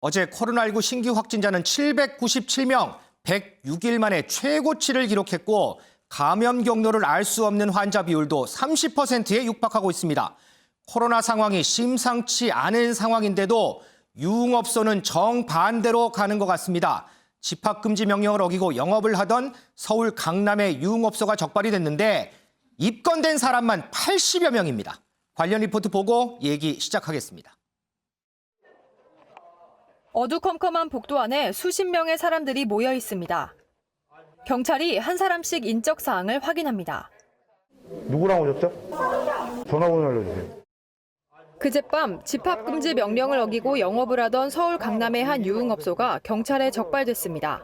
어제 코로나19 신규 확진자는 797명, 106일 만에 최고치를 기록했고 감염 경로를 알 수 없는 환자 비율도 30%에 육박하고 있습니다. 코로나 상황이 심상치 않은 상황인데도 유흥업소는 정반대로 가는 것 같습니다. 집합금지 명령을 어기고 영업을 하던 서울 강남의 유흥업소가 적발이 됐는데 입건된 사람만 80여 명입니다. 관련 리포트 보고 얘기 시작하겠습니다. 어두컴컴한 복도 안에 수십 명의 사람들이 모여 있습니다. 경찰이 한 사람씩 인적 사항을 확인합니다. 누구랑 오셨죠? 전화번호 알려주세요. 그젯밤 집합금지 명령을 어기고 영업을 하던 서울 강남의 한 유흥업소가 경찰에 적발됐습니다.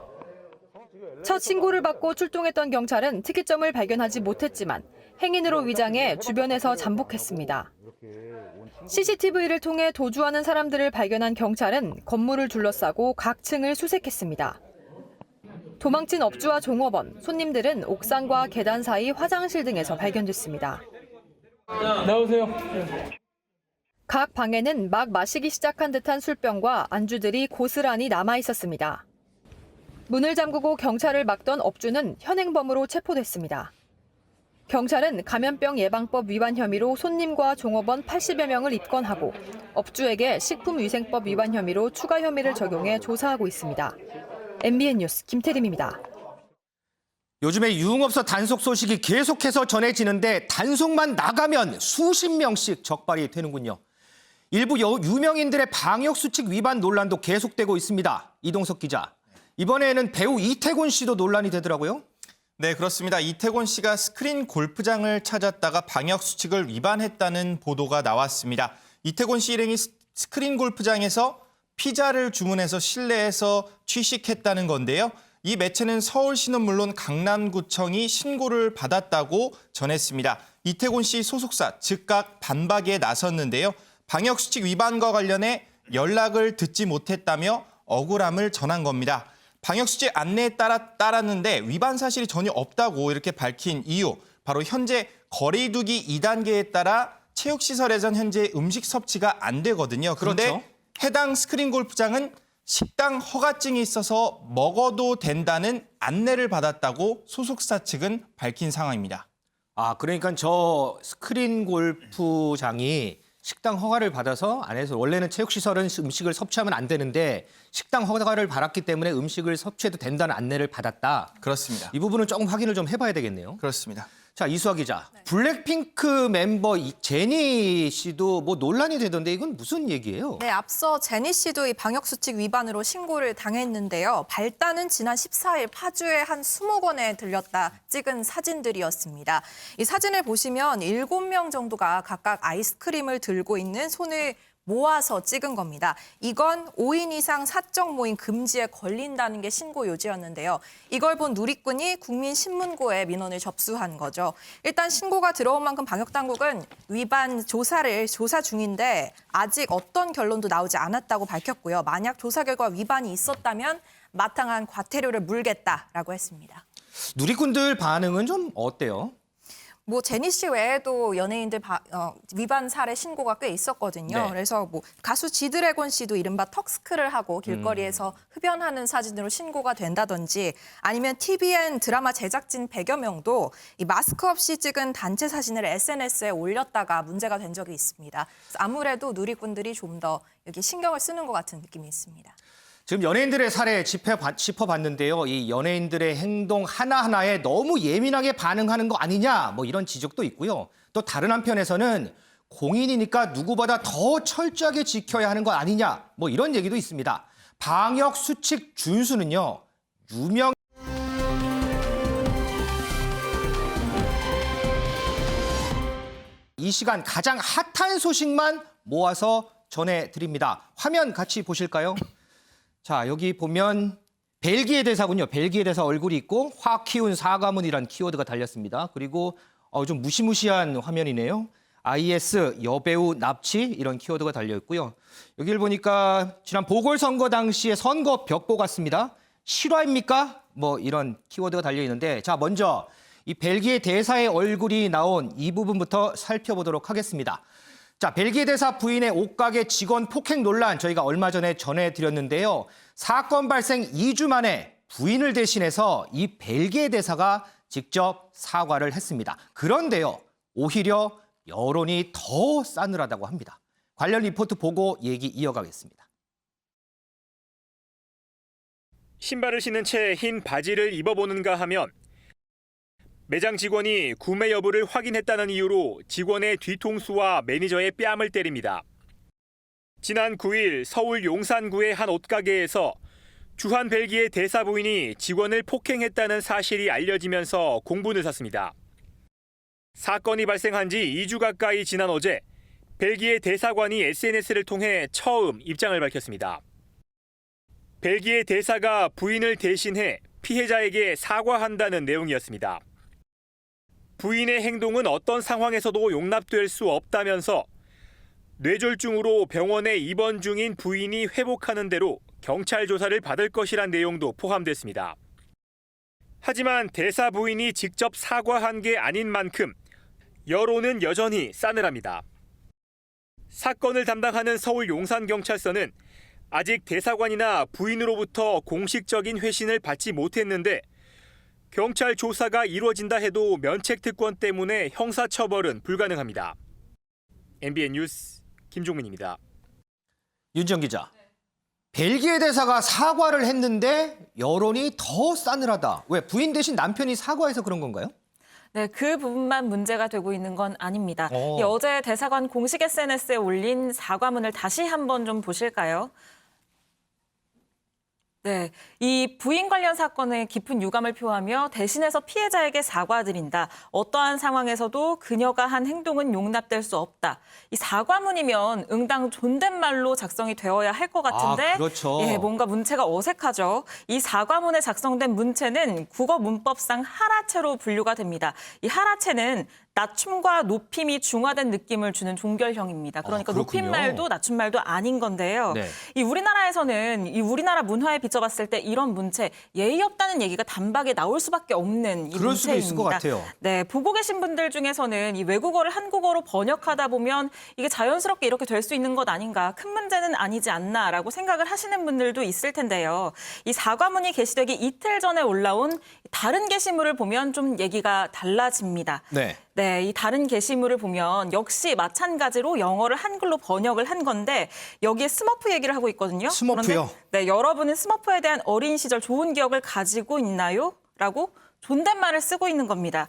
첫 신고를 받고 출동했던 경찰은 특이점을 발견하지 못했지만 행인으로 위장해 주변에서 잠복했습니다. CCTV를 통해 도주하는 사람들을 발견한 경찰은 건물을 둘러싸고 각 층을 수색했습니다. 도망친 업주와 종업원, 손님들은 옥상과 계단 사이 화장실 등에서 발견됐습니다. 나오세요. 각 방에는 막 마시기 시작한 듯한 술병과 안주들이 고스란히 남아 있었습니다. 문을 잠그고 경찰을 막던 업주는 현행범으로 체포됐습니다. 경찰은 감염병 예방법 위반 혐의로 손님과 종업원 80여 명을 입건하고 업주에게 식품위생법 위반 혐의로 추가 혐의를 적용해 조사하고 있습니다. MBN 뉴스 김태림입니다. 요즘에 유흥업소 단속 소식이 계속해서 전해지는데 단속만 나가면 수십 명씩 적발이 되는군요. 일부 유명인들의 방역수칙 위반 논란도 계속되고 있습니다. 이동석 기자, 이번에는 배우 이태곤 씨도 논란이 되더라고요. 네, 그렇습니다. 이태곤 씨가 스크린 골프장을 찾았다가 방역수칙을 위반했다는 보도가 나왔습니다. 이태곤 씨 일행이 스크린 골프장에서 피자를 주문해서 실내에서 취식했다는 건데요. 이 매체는 서울시는 물론 강남구청이 신고를 받았다고 전했습니다. 이태곤 씨 소속사 즉각 반박에 나섰는데요. 방역수칙 위반과 관련해 연락을 듣지 못했다며 억울함을 전한 겁니다. 방역수칙 안내에 따랐는데 위반 사실이 전혀 없다고 이렇게 밝힌 이유, 바로 현재 거리 두기 2단계에 따라 체육시설에선 현재 음식 섭취가 안 되거든요. 그런데 그렇죠. 해당 스크린 골프장은 식당 허가증이 있어서 먹어도 된다는 안내를 받았다고 소속사 측은 밝힌 상황입니다. 그러니까 저 스크린 골프장이 식당 허가를 받아서 안에서 원래는 체육시설은 음식을 섭취하면 안 되는데 식당 허가를 받았기 때문에 음식을 섭취해도 된다는 안내를 받았다. 그렇습니다. 이 부분은 조금 확인을 좀 해봐야 되겠네요. 그렇습니다. 자, 이수아 기자. 블랙핑크 멤버 제니 씨도 뭐 논란이 되던데 이건 무슨 얘기예요? 네, 앞서 제니 씨도 이 방역수칙 위반으로 신고를 당했는데요. 발단은 지난 14일 파주의 한 수목원에 들렸다 찍은 사진들이었습니다. 이 사진을 보시면 7명 정도가 각각 아이스크림을 들고 있는 손을 모아서 찍은 겁니다. 이건 5인 이상 사적 모임 금지에 걸린다는 게 신고 요지였는데요. 이걸 본 누리꾼이 국민신문고에 민원을 접수한 거죠. 일단 신고가 들어온 만큼 방역당국은 위반 조사 중인데 아직 어떤 결론도 나오지 않았다고 밝혔고요. 만약 조사 결과 위반이 있었다면 마땅한 과태료를 물겠다라고 했습니다. 누리꾼들 반응은 좀 어때요? 뭐 제니 씨 외에도 연예인들 위반 사례 신고가 꽤 있었거든요. 네. 그래서 뭐 가수 지드래곤 씨도 이른바 턱스크를 하고 길거리에서 흡연하는 사진으로 신고가 된다든지 아니면 TVN 드라마 제작진 100여 명도 이 마스크 없이 찍은 단체 사진을 SNS에 올렸다가 문제가 된 적이 있습니다. 그래서 아무래도 누리꾼들이 좀 더 여기 신경을 쓰는 것 같은 느낌이 있습니다. 지금 연예인들의 사례 짚어봤는데요. 이 연예인들의 행동 하나하나에 너무 예민하게 반응하는 거 아니냐, 뭐 이런 지적도 있고요. 또 다른 한편에서는 공인이니까 누구보다 더 철저하게 지켜야 하는 거 아니냐, 뭐 이런 얘기도 있습니다. 방역 수칙 준수는요, 이 시간 가장 핫한 소식만 모아서 전해드립니다. 화면 같이 보실까요? 자, 여기 보면 벨기에 대사군요. 벨기에 대사 얼굴이 있고 확 키운 사과문이란 키워드가 달렸습니다. 그리고 좀 무시무시한 화면이네요. IS 여배우 납치 이런 키워드가 달려 있고요. 여기를 보니까 지난 보궐선거 당시의 선거 벽보 같습니다. 실화입니까? 뭐 이런 키워드가 달려 있는데, 자, 먼저 이 벨기에 대사의 얼굴이 나온 이 부분부터 살펴보도록 하겠습니다. 자, 벨기에 대사 부인의 옷가게 직원 폭행 논란 저희가 얼마 전에 전해드렸는데요. 사건 발생 2주 만에 부인을 대신해서 이 벨기에 대사가 직접 사과를 했습니다. 그런데요, 오히려 여론이 더 싸늘하다고 합니다. 관련 리포트 보고 얘기 이어가겠습니다. 신발을 신은 채 흰 바지를 입어보는가 하면 매장 직원이 구매 여부를 확인했다는 이유로 직원의 뒤통수와 매니저의 뺨을 때립니다. 지난 9일 서울 용산구의 한 옷가게에서 주한 벨기에 대사 부인이 직원을 폭행했다는 사실이 알려지면서 공분을 샀습니다. 사건이 발생한 지 2주 가까이 지난 어제 벨기에 대사관이 SNS를 통해 처음 입장을 밝혔습니다. 벨기에 대사가 부인을 대신해 피해자에게 사과한다는 내용이었습니다. 부인의 행동은 어떤 상황에서도 용납될 수 없다면서 뇌졸중으로 병원에 입원 중인 부인이 회복하는 대로 경찰 조사를 받을 것이란 내용도 포함됐습니다. 하지만 대사 부인이 직접 사과한 게 아닌 만큼 여론은 여전히 싸늘합니다. 사건을 담당하는 서울 용산경찰서는 아직 대사관이나 부인으로부터 공식적인 회신을 받지 못했는데 경찰 조사가 이루어진다 해도 면책 특권 때문에 형사처벌은 불가능합니다. MBN 뉴스 김종민입니다. 윤정 기자, 벨기에 대사가 사과를 했는데 여론이 더 싸늘하다. 왜 부인 대신 남편이 사과해서 그런 건가요? 네, 그 부분만 문제가 되고 있는 건 아닙니다. 어제 대사관 공식 SNS에 올린 사과문을 다시 한번 좀 보실까요? 네, 이 부인 관련 사건에 깊은 유감을 표하며 대신해서 피해자에게 사과드린다. 어떠한 상황에서도 그녀가 한 행동은 용납될 수 없다. 이 사과문이면 응당 존댓말로 작성이 되어야 할 것 같은데 그렇죠. 예, 뭔가 문체가 어색하죠. 이 사과문에 작성된 문체는 국어 문법상 하라체로 분류가 됩니다. 이 하라체는 낮춤과 높임이 중화된 느낌을 주는 종결형입니다. 그러니까 그렇군요. 높임말도 낮춤말도 아닌 건데요. 네. 이 우리나라에서는 이 우리나라 문화에 비춰봤을 때 이런 문체 예의 없다는 얘기가 단박에 나올 수밖에 없는 이 그럴 수도 있을 것 문체입니다. 같아요. 네, 보고 계신 분들 중에서는 이 외국어를 한국어로 번역하다 보면 이게 자연스럽게 이렇게 될 수 있는 것 아닌가, 큰 문제는 아니지 않나라고 생각을 하시는 분들도 있을 텐데요. 이 사과문이 게시되기 이틀 전에 올라온 다른 게시물을 보면 좀 얘기가 달라집니다. 네. 네, 이 다른 게시물을 보면 역시 마찬가지로 영어를 한글로 번역을 한 건데 여기에 스머프 얘기를 하고 있거든요. 스머프요? 그런데 네, 여러분은 스머프에 대한 어린 시절 좋은 기억을 가지고 있나요? 라고 존댓말을 쓰고 있는 겁니다.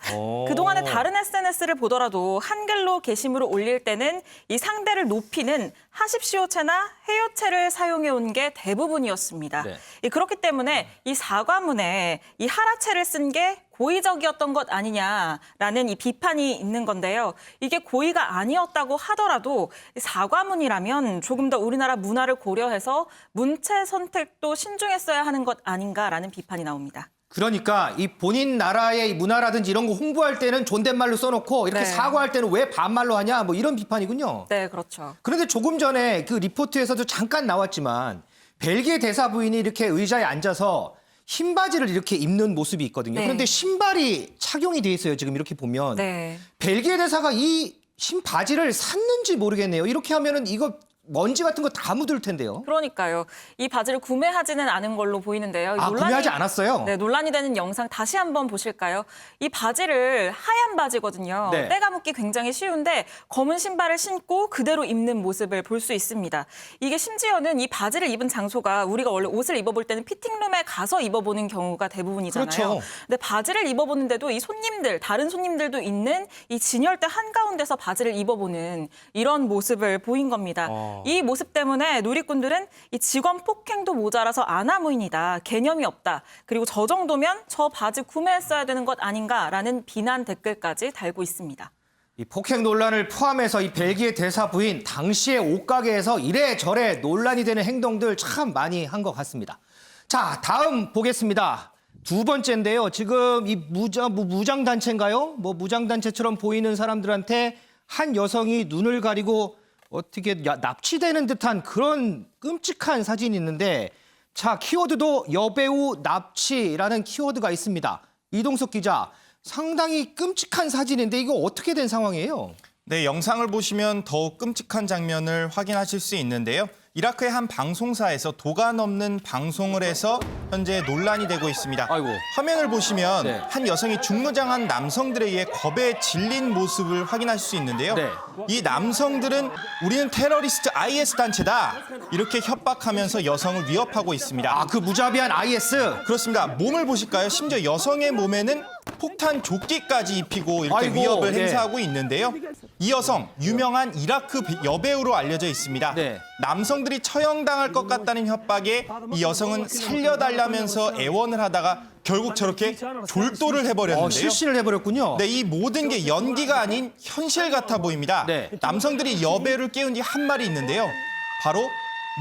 그동안에 다른 SNS를 보더라도 한글로 게시물을 올릴 때는 이 상대를 높이는 하십시오체나 해요체를 사용해온 게 대부분이었습니다. 네. 그렇기 때문에 이 사과문에 이 하라체를 쓴 게 고의적이었던 것 아니냐라는 이 비판이 있는 건데요. 이게 고의가 아니었다고 하더라도 사과문이라면 조금 더 우리나라 문화를 고려해서 문체 선택도 신중했어야 하는 것 아닌가라는 비판이 나옵니다. 그러니까 이 본인 나라의 문화라든지 이런 거 홍보할 때는 존댓말로 써놓고 이렇게 네. 사과할 때는 왜 반말로 하냐 뭐 이런 비판이군요. 네, 그렇죠. 그런데 조금 전에 그 리포트에서도 잠깐 나왔지만 벨기에 대사 부인이 이렇게 의자에 앉아서 흰 바지를 이렇게 입는 모습이 있거든요. 네. 그런데 신발이 착용이 돼 있어요. 지금 이렇게 보면. 네. 벨기에 대사가 이 흰 바지를 샀는지 모르겠네요. 이렇게 하면은 이거 먼지 같은 거 다 묻을 텐데요. 그러니까요. 이 바지를 구매하지는 않은 걸로 보이는데요. 구매하지 않았어요? 네, 논란이 되는 영상 다시 한번 보실까요? 이 바지를 하얀 바지거든요. 네. 때가 묻기 굉장히 쉬운데 검은 신발을 신고 그대로 입는 모습을 볼 수 있습니다. 이게 심지어는 이 바지를 입은 장소가 우리가 원래 옷을 입어볼 때는 피팅룸에 가서 입어보는 경우가 대부분이잖아요. 그렇죠. 근데 바지를 입어보는데도 이 손님들, 다른 손님들도 있는 이 진열대 한가운데서 바지를 입어보는 이런 모습을 보인 겁니다. 이 모습 때문에 누리꾼들은 이 직원 폭행도 모자라서 아나무인이다, 개념이 없다. 그리고 저 정도면 저 바지 구매했어야 되는 것 아닌가라는 비난 댓글까지 달고 있습니다. 이 폭행 논란을 포함해서 이 벨기에 대사 부인 당시에 옷가게에서 이래저래 논란이 되는 행동들 참 많이 한 것 같습니다. 자, 다음 보겠습니다. 두 번째인데요. 지금 이 무장단체인가요? 뭐 무장단체처럼 보이는 사람들한테 한 여성이 눈을 가리고 어떻게 납치되는 듯한 그런 끔찍한 사진이 있는데, 자, 키워드도 여배우 납치라는 키워드가 있습니다. 이동석 기자, 상당히 끔찍한 사진인데 이거 어떻게 된 상황이에요? 네, 영상을 보시면 더욱 끔찍한 장면을 확인하실 수 있는데요. 이라크의 한 방송사에서 도가 넘는 방송을 해서 현재 논란이 되고 있습니다. 아이고. 화면을 보시면 네. 한 여성이 중무장한 남성들에 의해 겁에 질린 모습을 확인하실 수 있는데요. 네. 이 남성들은 우리는 테러리스트 IS 단체다 이렇게 협박하면서 여성을 위협하고 있습니다. 아, 그 무자비한 IS. 그렇습니다. 몸을 보실까요? 심지어 여성의 몸에는 폭탄 조끼까지 입히고 이렇게 아이고, 위협을 네. 행사하고 있는데요. 이 여성 유명한 이라크 여배우로 알려져 있습니다. 네. 남성들이 처형당할 것 같다는 협박에 이 여성은 살려달라면서 애원을 하다가 결국 저렇게 졸도를 해버렸는데요. 실신을 해버렸군요. 네, 이 모든 게 연기가 아닌 현실 같아 보입니다. 네. 남성들이 여배우를 깨운 뒤 한 말이 있는데요. 바로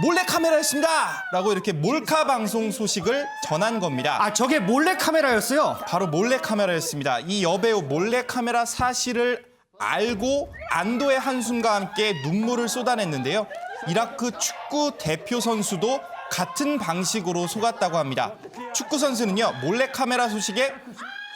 몰래카메라였습니다! 라고 이렇게 몰카 방송 소식을 전한 겁니다. 아, 저게 몰래카메라였어요? 바로 몰래카메라였습니다. 이 여배우 몰래카메라 사실을 알고 안도의 한숨과 함께 눈물을 쏟아냈는데요. 이라크 축구 대표 선수도 같은 방식으로 속았다고 합니다. 축구 선수는요, 몰래카메라 소식에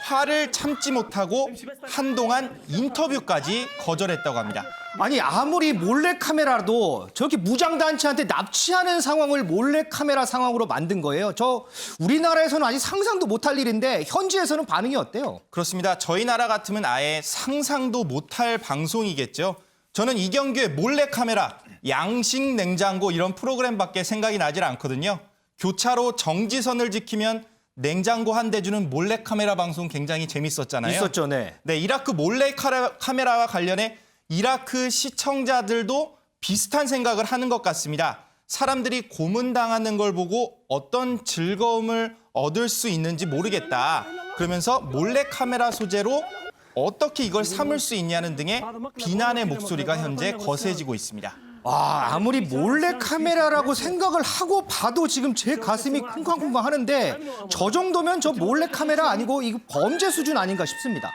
화를 참지 못하고 한동안 인터뷰까지 거절했다고 합니다. 아니, 아무리 몰래카메라도 저렇게 무장단체한테 납치하는 상황을 몰래카메라 상황으로 만든 거예요. 저 우리나라에서는 아직 상상도 못할 일인데 현지에서는 반응이 어때요? 그렇습니다. 저희 나라 같으면 아예 상상도 못할 방송이겠죠. 저는 이경규의 몰래카메라, 양식 냉장고 이런 프로그램밖에 생각이 나질 않거든요. 교차로 정지선을 지키면 냉장고 한 대 주는 몰래카메라 방송 굉장히 재밌었잖아요. 있었죠, 네. 네, 이라크 몰래카메라와 관련해 이라크 시청자들도 비슷한 생각을 하는 것 같습니다. 사람들이 고문당하는 걸 보고 어떤 즐거움을 얻을 수 있는지 모르겠다. 그러면서 몰래카메라 소재로 어떻게 이걸 삼을 수 있냐는 등의 비난의 목소리가 현재 거세지고 있습니다. 와, 아무리 몰래카메라라고 생각을 하고 봐도 지금 제 가슴이 쿵쾅쿵쾅 하는데 저 정도면 저 몰래카메라 아니고 이거 범죄 수준 아닌가 싶습니다.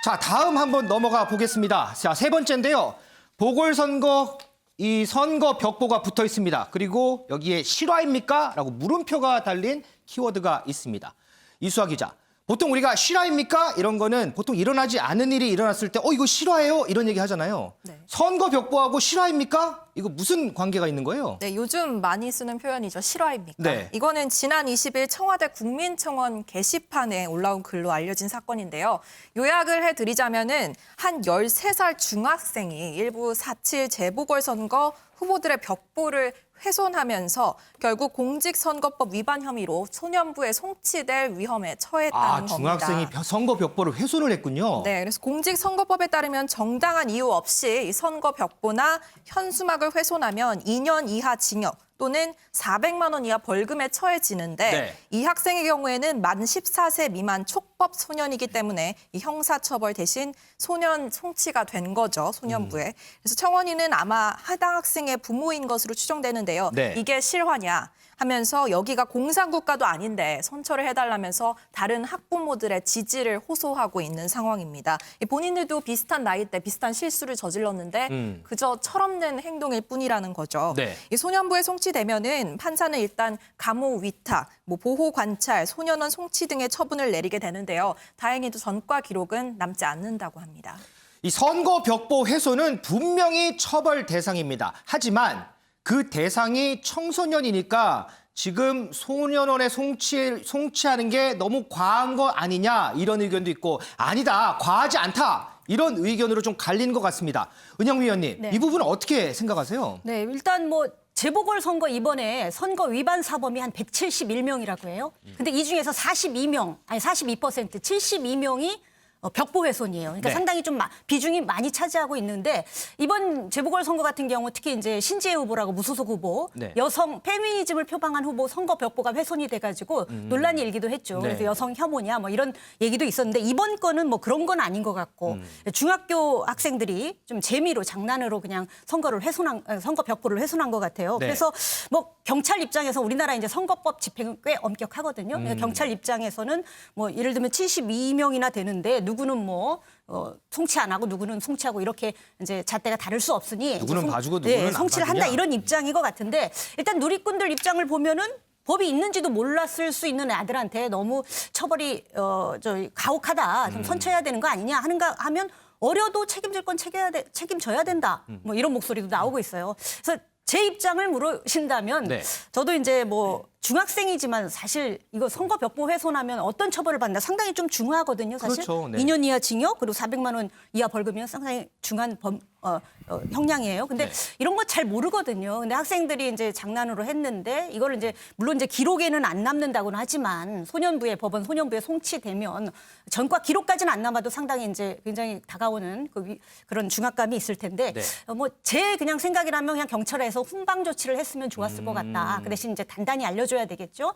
자, 다음 한번 넘어가 보겠습니다. 자, 세 번째인데요. 보궐선거 이 선거 벽보가 붙어 있습니다. 그리고 여기에 실화입니까? 라고 물음표가 달린 키워드가 있습니다. 이수아 기자. 보통 우리가 실화입니까? 이런 거는 보통 일어나지 않은 일이 일어났을 때 이거 실화예요? 이런 얘기 하잖아요. 네. 선거 벽보하고 실화입니까? 이거 무슨 관계가 있는 거예요? 네, 요즘 많이 쓰는 표현이죠. 실화입니까? 네. 이거는 지난 20일 청와대 국민청원 게시판에 올라온 글로 알려진 사건인데요. 요약을 해드리자면은 한 13살 중학생이 일부 4.7 재보궐선거 후보들의 벽보를 훼손하면서 결국 공직선거법 위반 혐의로 소년부에 송치될 위험에 처했다는 겁니다. 중학생이 선거 벽보를 훼손을 했군요. 네, 그래서 공직선거법에 따르면 정당한 이유 없이 이 선거 벽보나 현수막을 훼손하면 2년 이하 징역 또는 400만 원 이하 벌금에 처해지는데 네. 이 학생의 경우에는 만 14세 미만 촉법 소년이기 때문에 이 형사처벌 대신 소년 송치가 된 거죠, 소년부에. 그래서 청원인은 아마 해당 학생의 부모인 것으로 추정되는데요. 네. 이게 실화냐 하면서 여기가 공산국가도 아닌데 선처를 해달라면서 다른 학부모들의 지지를 호소하고 있는 상황입니다. 본인들도 비슷한 나이대 비슷한 실수를 저질렀는데 그저 철없는 행동일 뿐이라는 거죠. 네. 이 소년부에 송치되면은 판사는 일단 감호 위탁, 보호 관찰, 소년원 송치 등의 처분을 내리게 되는데요. 다행히도 전과 기록은 남지 않는다고 합니다. 이 선거 벽보 훼손은 분명히 처벌 대상입니다. 하지만 그 대상이 청소년이니까 지금 소년원에 송치하는 게 너무 과한 거 아니냐 이런 의견도 있고 아니다, 과하지 않다 이런 의견으로 좀 갈리는 것 같습니다. 은영 위원님, 네. 이 부분은 어떻게 생각하세요? 네, 일단 재보궐선거 이번에 선거 위반 사범이 한 171명이라고 해요. 근데 이 중에서 42%, 72명이 벽보 훼손이에요. 그러니까 네. 상당히 좀 비중이 많이 차지하고 있는데 이번 재보궐선거 같은 경우 특히 이제 신지혜 후보라고 무소속 후보, 네. 여성 페미니즘을 표방한 후보 선거 벽보가 훼손이 돼가지고 논란이 일기도 했죠. 네. 그래서 여성 혐오냐 이런 얘기도 있었는데 이번 건은 그런 건 아닌 것 같고 중학교 학생들이 좀 재미로 장난으로 그냥 선거 벽보를 훼손한 것 같아요. 네. 그래서 경찰 입장에서 우리나라 이제 선거법 집행은 꽤 엄격하거든요. 그러니까 경찰 입장에서는 예를 들면 72명이나 되는데 누구는 송치 안 하고 누구는 송치하고 이렇게 이제 잣대가 다를 수 없으니 누구는 봐주고 누구는 안 송치를 봐주냐? 한다 이런 입장인 것 같은데 일단 누리꾼들 입장을 보면은 법이 있는지도 몰랐을 수 있는 애들한테 너무 처벌이 가혹하다, 좀 선처해야 되는 거 아니냐 하면 어려도 책임질 건 책임져야 된다. 뭐 이런 목소리도 나오고 있어요. 그래서 제 입장을 물으신다면 네. 저도 이제 뭐 중학생이지만 사실 이거 선거벽보 훼손하면 어떤 처벌을 받나 상당히 좀 중하거든요. 사실 그렇죠. 네. 2년 이하 징역 그리고 400만 원 이하 벌금이면 상당히 중한 형량이에요. 근데 이런 거 잘 모르거든요. 근데 학생들이 이제 장난으로 했는데 이걸 이제 물론 이제 기록에는 안 남는다고는 하지만 법원 소년부에 송치되면 전과 기록까지는 안 남아도 상당히 이제 굉장히 다가오는 그런 중압감이 있을 텐데 뭐 제 그냥 생각이라면 그냥 경찰에서 훈방 조치를 했으면 좋았을 것 같다. 그 대신 이제 단단히 알려줘야 되겠죠.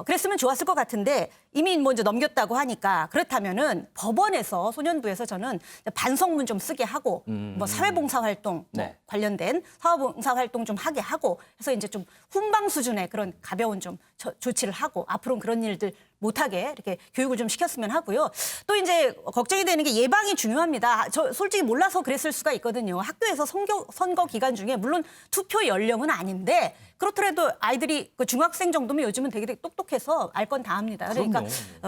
그랬으면 좋았을 것 같은데 이미 먼저 넘겼다고 하니까 그렇다면은 법원에서 소년부에서 저는 반성문 좀 쓰게 하고 뭐 사회봉사 활동 뭐 관련된 사회봉사 활동 좀 하게 하고 해서 이제 좀 훈방 수준의 그런 가벼운 좀 조치를 하고 앞으로는 그런 일들 못하게 이렇게 교육을 좀 시켰으면 하고요. 또 이제 걱정이 되는 게 예방이 중요합니다. 저 솔직히 몰라서 그랬을 수가 있거든요. 학교에서 선거 기간 중에 물론 투표 연령은 아닌데 그렇더라도 아이들이 그 중학생 정도면 요즘은 되게 똑똑해서 알 건 다 합니다. 그러니까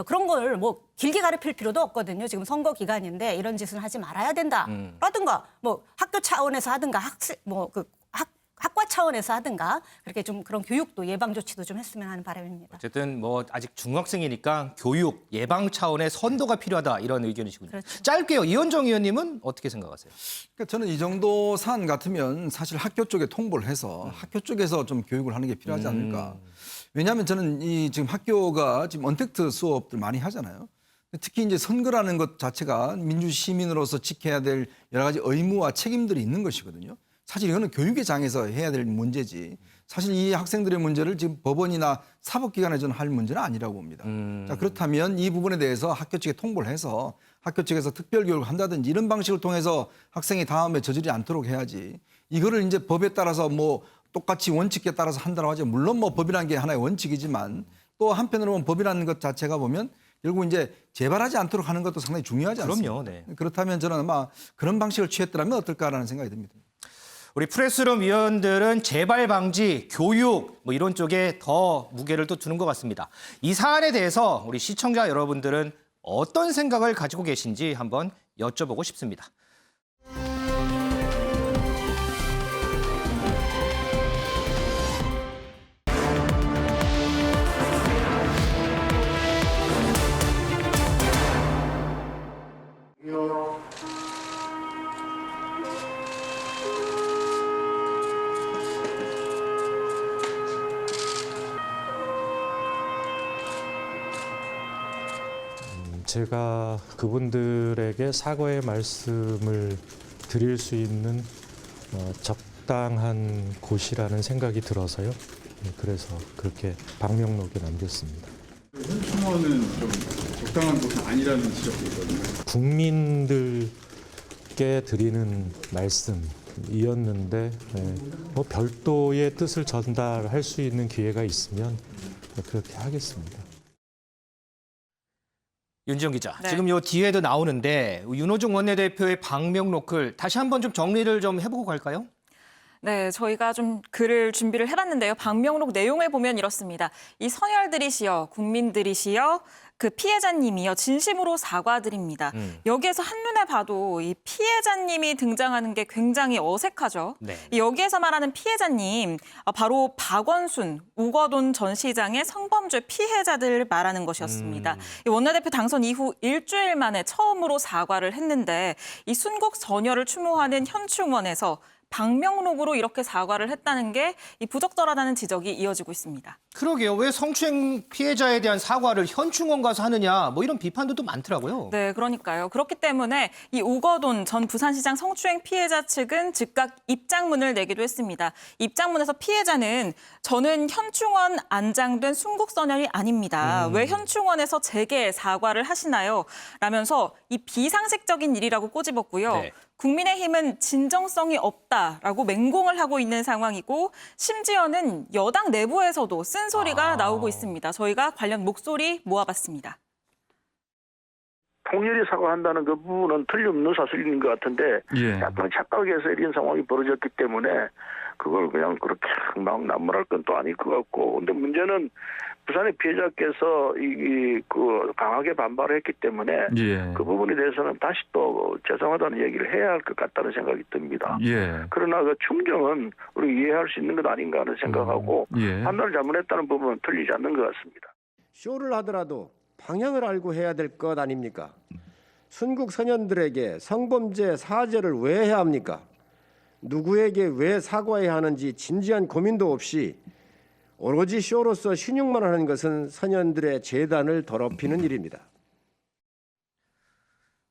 그런 걸 뭐 길게 가르칠 필요도 없거든요. 지금 선거 기간인데 이런 짓은 하지 말아야 된다라든가 뭐 학교 차원에서 하든가 학과 차원에서 하든가 그렇게 좀 그런 교육도 예방 조치도 좀 했으면 하는 바람입니다. 어쨌든 뭐 아직 중학생이니까 교육, 예방 차원의 선도가 필요하다 이런 의견이시군요. 그렇죠. 짧게요. 이현정 의원님은 어떻게 생각하세요? 그러니까 저는 이 정도 사안 같으면 사실 학교 쪽에 통보를 해서 학교 쪽에서 좀 교육을 하는 게 필요하지 않을까. 왜냐하면 저는 이 지금 학교가 지금 언택트 수업들 많이 하잖아요. 특히 이제 선거라는 것 자체가 민주 시민으로서 지켜야 될 여러 가지 의무와 책임들이 있는 것이거든요. 사실 이거는 교육의 장에서 해야 될 문제지. 사실 이 학생들의 문제를 지금 법원이나 사법기관에 저는 할 문제는 아니라고 봅니다. 자, 그렇다면 이 부분에 대해서 학교 측에 통보를 해서 학교 측에서 특별교육을 한다든지 이런 방식을 통해서 학생이 다음에 저지르지 않도록 해야지. 이거를 이제 법에 따라서 뭐 똑같이 원칙에 따라서 한다고 하죠. 물론 뭐 법이라는 게 하나의 원칙이지만 또 한편으로 보면 법이라는 것 자체가 보면 결국 이제 재발하지 않도록 하는 것도 상당히 중요하지 않습니까? 그럼요. 네. 그렇다면 저는 아마 그런 방식을 취했더라면 어떨까라는 생각이 듭니다. 우리 프레스룸 위원들은 재발 방지, 교육 뭐 이런 쪽에 더 무게를 또 두는 것 같습니다. 이 사안에 대해서 우리 시청자 여러분들은 어떤 생각을 가지고 계신지 한번 여쭤보고 싶습니다. 제가 그분들에게 사과의 말씀을 드릴 수 있는 적당한 곳이라는 생각이 들어서요. 그래서 그렇게 방명록에 남겼습니다. 현충원은 좀 적당한 곳은 아니라는 지적도 있거든요. 국민들께 드리는 말씀이었는데 뭐 별도의 뜻을 전달할 수 있는 기회가 있으면 그렇게 하겠습니다. 윤지영 기자, 네. 지금 요 뒤에도 나오는데 윤호중 원내대표의 방명록을 다시 한번 좀 정리를 좀 해보고 갈까요? 네, 저희가 좀 글을 준비를 해봤는데요. 방명록 내용을 보면 이렇습니다. 이 선열들이시여, 국민들이시여, 그 피해자님이여 진심으로 사과드립니다. 여기에서 한눈에 봐도 이 피해자님이 등장하는 게 굉장히 어색하죠. 네. 여기에서 말하는 피해자님, 바로 박원순, 우거돈 전 시장의 성범죄 피해자들 말하는 것이었습니다. 이 원내대표 당선 이후 일주일 만에 처음으로 사과를 했는데 이 순국 전열을 추모하는 현충원에서 방명록으로 이렇게 사과를 했다는 게 이 부적절하다는 지적이 이어지고 있습니다. 그러게요. 왜 성추행 피해자에 대한 사과를 현충원 가서 하느냐 뭐 이런 비판도 또 많더라고요. 네, 그러니까요. 그렇기 때문에 이 우거돈 전 부산시장 성추행 피해자 측은 즉각 입장문을 내기도 했습니다. 입장문에서 피해자는 저는 현충원 안장된 순국선열이 아닙니다. 왜 현충원에서 제게 사과를 하시나요? 라면서 이 비상식적인 일이라고 꼬집었고요. 네. 국민의힘은 진정성이 없다라고 맹공을 하고 있는 상황이고 심지어는 여당 내부에서도 쓴소리가 나오고 있습니다. 저희가 관련 목소리 모아봤습니다. 통렬히 사과한다는 그 부분은 틀림없는 사실인 것 같은데 약간 착각해서 이런 상황이 벌어졌기 때문에 그걸 그냥 그렇게 막 나무랄 건 또 아닐 것 같고. 근데 문제는 부산의 피해자께서 그 강하게 반발을 했기 때문에 예. 그 부분에 대해서는 다시 또 죄송하다는 얘기를 해야 할 것 같다는 생각이 듭니다. 예. 그러나 그러나 그 충정은 우리 이해할 수 있는 것 아닌가 하는 생각하고 예. 판단을 잘못했다는 부분은 틀리지 않는 것 같습니다. 쇼를 하더라도 방향을 알고 해야 될 것 아닙니까? 순국 선현들에게 성범죄 사죄를 왜 해야 합니까? 누구에게 왜 사과해야 하는지 진지한 고민도 없이 오로지 쇼로서 신용만 하는 것은 선현들의 재단을 더럽히는 일입니다.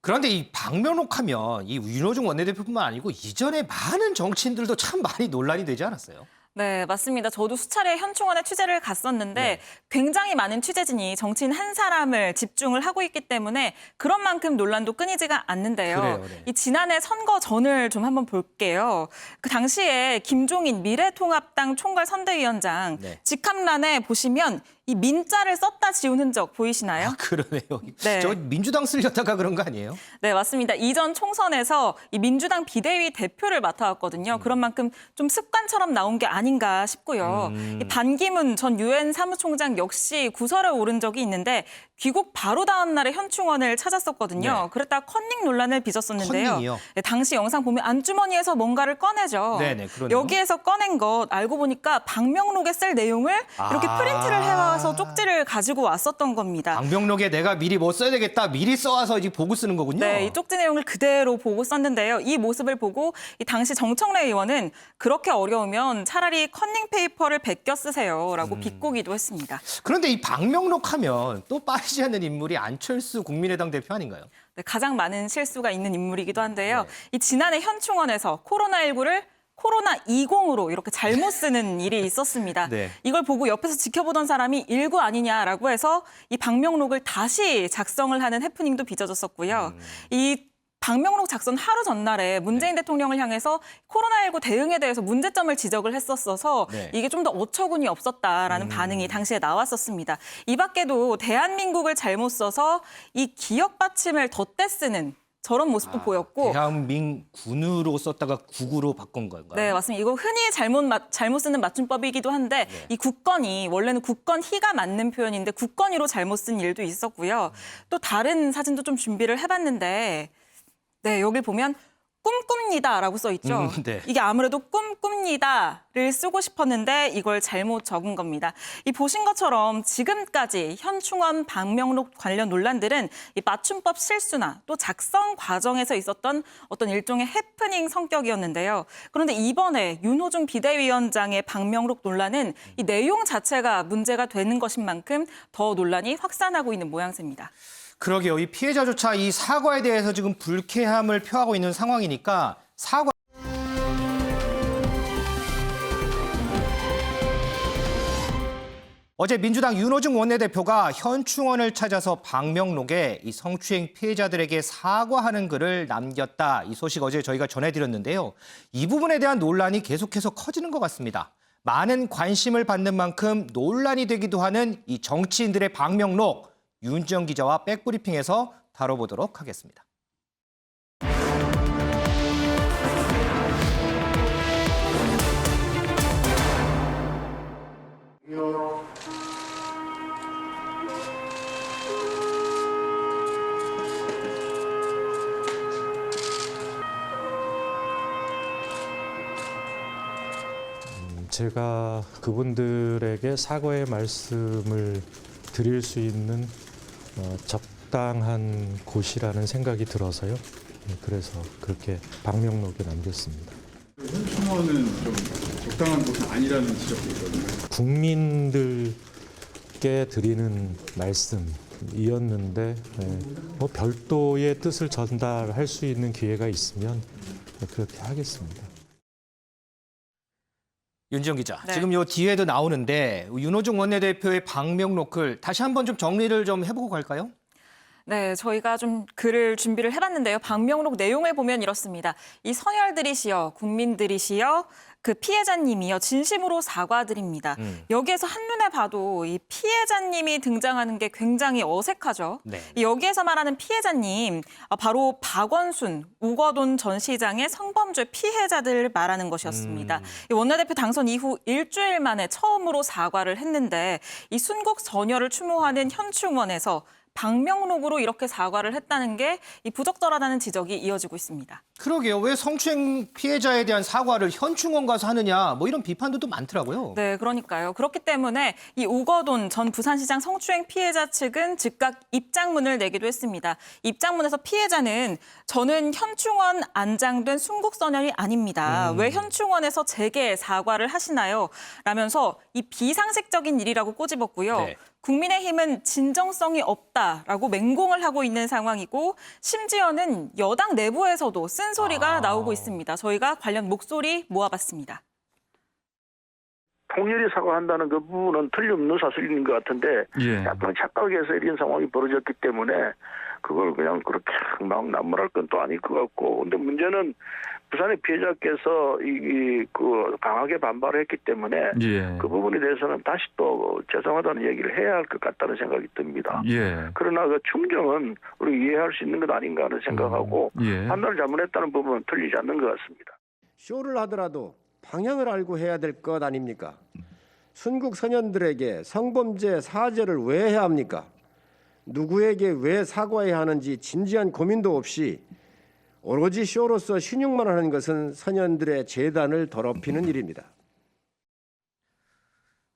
그런데 이 방명록 하면 이 윤호중 원내대표뿐만 아니고 이전에 많은 정치인들도 참 많이 논란이 되지 않았어요? 네, 맞습니다. 저도 수차례 현충원에 취재를 갔었는데 굉장히 많은 취재진이 정치인 한 사람을 집중을 하고 있기 때문에 그런 만큼 논란도 끊이지가 않는데요. 그래요, 네. 이 지난해 선거 전을 좀 한번 볼게요. 그 당시에 김종인 미래통합당 총괄 선대위원장 네. 직함란에 보시면 이 민자를 썼다 지운 흔적 보이시나요? 그러네요. 네. 저 민주당 쓰려다가 그런 거 아니에요? 네, 맞습니다. 이전 총선에서 이 민주당 비대위 대표를 맡아왔거든요. 그런 만큼 좀 습관처럼 나온 게 아닌가 싶고요. 이 반기문 전 유엔 사무총장 역시 구설에 오른 적이 있는데 귀국 바로 다음 날에 현충원을 찾았었거든요. 네. 그랬다 컨닝 논란을 빚었었는데요. 컨닝이요? 네, 당시 영상 보면 안주머니에서 뭔가를 꺼내죠. 네네, 그러네요. 여기에서 꺼낸 것 알고 보니까 방명록에 쓸 내용을 이렇게 프린트를 해와서 쪽지를 가지고 왔었던 겁니다. 방명록에 내가 미리 뭐 써야 되겠다. 미리 써와서 이제 보고 쓰는 거군요. 네, 이 쪽지 내용을 그대로 보고 썼는데요. 이 모습을 보고 이 당시 정청래 의원은 그렇게 어려우면 차라리 컨닝 페이퍼를 베껴 쓰세요라고 비꼬기도 했습니다. 그런데 이 방명록 하면 또 빠지지 않는 인물이 안철수 국민의당 대표 아닌가요? 네, 가장 많은 실수가 있는 인물이기도 한데요. 이 지난해 현충원에서 코로나19를 코로나20으로 이렇게 잘못 쓰는 일이 있었습니다. 네. 이걸 보고 옆에서 지켜보던 사람이 일구 아니냐라고 해서 이 방명록을 다시 작성을 하는 해프닝도 빚어졌었고요. 이 방명록 작성 하루 전날에 문재인 대통령을 향해서 코로나19 대응에 대해서 문제점을 지적을 했었어서 네. 이게 좀 더 어처구니 없었다라는 반응이 당시에 나왔었습니다. 이 밖에도 대한민국을 잘못 써서 이 기억 받침을 덧대 쓰는 저런 모습도 보였고 대한민군으로 썼다가 국으로 바꾼 건가요? 네, 맞습니다. 이거 흔히 잘못 쓰는 맞춤법이기도 한데 이 국건이 원래는 국건희가 맞는 표현인데 국건희로 잘못 쓴 일도 있었고요. 또 다른 사진도 좀 준비를 해봤는데 네, 여기 보면 꿈꿉니다라고 써 있죠. 네. 이게 아무래도 꿈꿉니다를 쓰고 싶었는데 이걸 잘못 적은 겁니다. 이 보신 것처럼 지금까지 현충원 방명록 관련 논란들은 이 맞춤법 실수나 또 작성 과정에서 있었던 어떤 일종의 해프닝 성격이었는데요. 그런데 이번에 윤호중 비대위원장의 방명록 논란은 이 내용 자체가 문제가 되는 것인 만큼 더 논란이 확산하고 있는 모양새입니다. 그러게요. 이 피해자조차 이 사과에 대해서 지금 불쾌함을 표하고 있는 상황이니까 사과. 어제 민주당 윤호중 원내대표가 현충원을 찾아서 방명록에 이 성추행 피해자들에게 사과하는 글을 남겼다. 이 소식 어제 저희가 전해드렸는데요. 이 부분에 대한 논란이 계속해서 커지는 것 같습니다. 많은 관심을 받는 만큼 논란이 되기도 하는 이 정치인들의 방명록. 윤지영 기자와 백브리핑에서 다뤄보도록 하겠습니다. 제가 그분들에게 사과의 말씀을 드릴 수 있는 적당한 곳이라는 생각이 들어서요. 그래서 그렇게 방명록에 남겼습니다. 현충원은 좀 적당한 곳은 아니라는 지적도 있거든요. 국민들께 드리는 말씀이었는데 뭐 별도의 뜻을 전달할 수 있는 기회가 있으면 그렇게 하겠습니다. 윤지영 기자, 네. 지금 요 뒤에도 나오는데 윤호중 원내대표의 방명록을 다시 한번 좀 정리를 좀 해보고 갈까요? 네, 저희가 좀 글을 준비를 해봤는데요. 방명록 내용을 보면 이렇습니다. 이 선열들이시여, 국민들이시여, 그 피해자님이요. 진심으로 사과드립니다. 여기에서 한눈에 봐도 이 피해자님이 등장하는 게 굉장히 어색하죠. 네. 여기에서 말하는 피해자님, 바로 박원순, 우거돈 전 시장의 성범죄 피해자들 말하는 것이었습니다. 이 원내대표 당선 이후 일주일 만에 처음으로 사과를 했는데 이 순국 전열을 추모하는 현충원에서 방명록으로 이렇게 사과를 했다는 게 이 부적절하다는 지적이 이어지고 있습니다. 그러게요. 왜 성추행 피해자에 대한 사과를 현충원 가서 하느냐, 뭐 이런 비판도 또 많더라고요. 네, 그러니까요. 그렇기 때문에 이 우거돈 전 부산시장 성추행 피해자 측은 즉각 입장문을 내기도 했습니다. 입장문에서 피해자는 저는 현충원 안장된 순국선열이 아닙니다. 왜 현충원에서 제게 사과를 하시나요? 라면서 이 비상식적인 일이라고 꼬집었고요. 네. 국민의힘은 진정성이 없다라고 맹공을 하고 있는 상황이고 심지어는 여당 내부에서도 쓴소리가 나오고 있습니다. 저희가 관련 목소리 모아봤습니다. 통렬히 사과한다는 그 부분은 틀림없는 사실인 것 같은데 약간 착각해서 이런 상황이 벌어졌기 때문에 그걸 그냥 그렇게 막 남발할 건 또 아닐 것 같고, 근데 문제는 부산의 피해자께서 그 강하게 반발을 했기 때문에 그 부분에 대해서는 다시 또 죄송하다는 얘기를 해야 할 것 같다는 생각이 듭니다. 그러나 그 충정은 우리 이해할 수 있는 것 아닌가 하는 생각하고 판단을 잘못했다는 부분은 틀리지 않는 것 같습니다. 쇼를 하더라도 방향을 알고 해야 될 것 아닙니까? 순국 선현들에게 성범죄 사죄를 왜 해야 합니까? 누구에게 왜 사과해야 하는지 진지한 고민도 없이 오로지 쇼로서 신용만 하는 것은 선현들의 재단을 더럽히는 일입니다.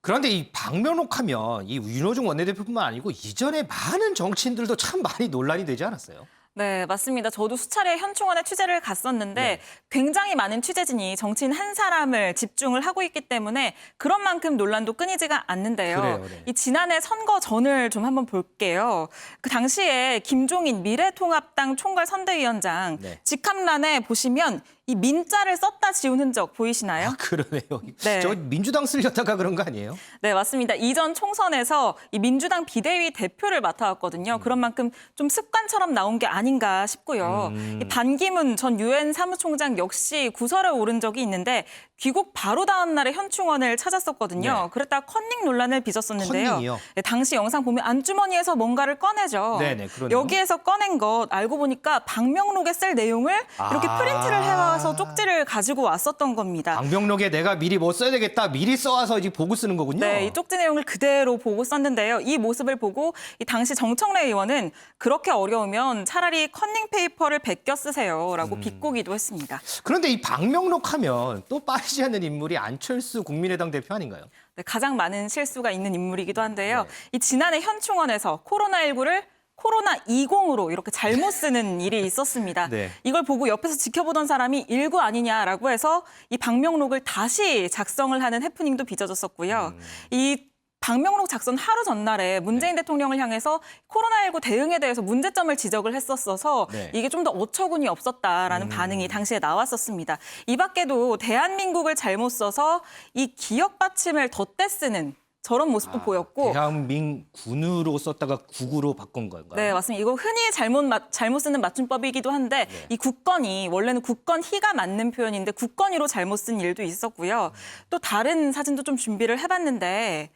그런데 이 방명록 하면 이 윤호중 원내대표뿐만 아니고 이전에 많은 정치인들도 참 많이 논란이 되지 않았어요? 네, 맞습니다. 저도 수차례 현충원에 취재를 갔었는데 굉장히 많은 취재진이 정치인 한 사람을 집중을 하고 있기 때문에 그런 만큼 논란도 끊이지가 않는데요. 그래요, 네. 이 지난해 선거 전을 좀 한번 볼게요. 그 당시에 김종인 미래통합당 총괄 선대위원장 직함란에 보시면 이 민자를 썼다 지운 흔적 보이시나요? 아, 그러네요. 네. 저 민주당 쓰려다가 그런 거 아니에요? 네, 맞습니다. 이전 총선에서 이 민주당 비대위 대표를 맡아왔거든요. 그런 만큼 좀 습관처럼 나온 게 아닌가 싶고요. 이 반기문 전 유엔 사무총장 역시 구설에 오른 적이 있는데 귀국 바로 다음 날에 현충원을 찾았었거든요. 그랬다 컨닝 논란을 빚었었는데요. 컨닝이요? 네, 당시 영상 보면 안주머니에서 뭔가를 꺼내죠. 네네, 그러네요. 여기에서 꺼낸 것 알고 보니까 방명록에 쓸 내용을 이렇게 프린트를 해와서 쪽지를 가지고 왔었던 겁니다. 방명록에 내가 미리 뭐 써야 되겠다, 미리 써와서 이제 보고 쓰는 거군요. 네, 이 쪽지 내용을 그대로 보고 썼는데요. 이 모습을 보고 이 당시 정청래 의원은 그렇게 어려우면 차라리 컨닝 페이퍼를 베껴 쓰세요라고 비꼬기도 했습니다. 그런데 이 방명록 하면 또 빠지지 않는 인물이 안철수 국민의당 대표 아닌가요? 네, 가장 많은 실수가 있는 인물이기도 한데요. 이 지난해 현충원에서 코로나19를 코로나20으로 이렇게 잘못 쓰는 일이 있었습니다. 이걸 보고 옆에서 지켜보던 사람이 일구 아니냐라고 해서 이 방명록을 다시 작성을 하는 해프닝도 빚어졌었고요. 이 방명록 작성 하루 전날에 문재인 대통령을 향해서 코로나19 대응에 대해서 문제점을 지적을 했었어서 이게 좀 더 어처구니 없었다라는 반응이 당시에 나왔었습니다. 이 밖에도 대한민국을 잘못 써서 이 기억 받침을 덧대 쓰는 저런 모습도 보였고. 대한민군으로 썼다가 국으로 바꾼 건가요? 네, 맞습니다. 이거 흔히 잘못 쓰는 맞춤법이기도 한데 이 국건이 원래는 국건희가 맞는 표현인데 국건희로 잘못 쓴 일도 있었고요. 또 다른 사진도 좀 준비를 해봤는데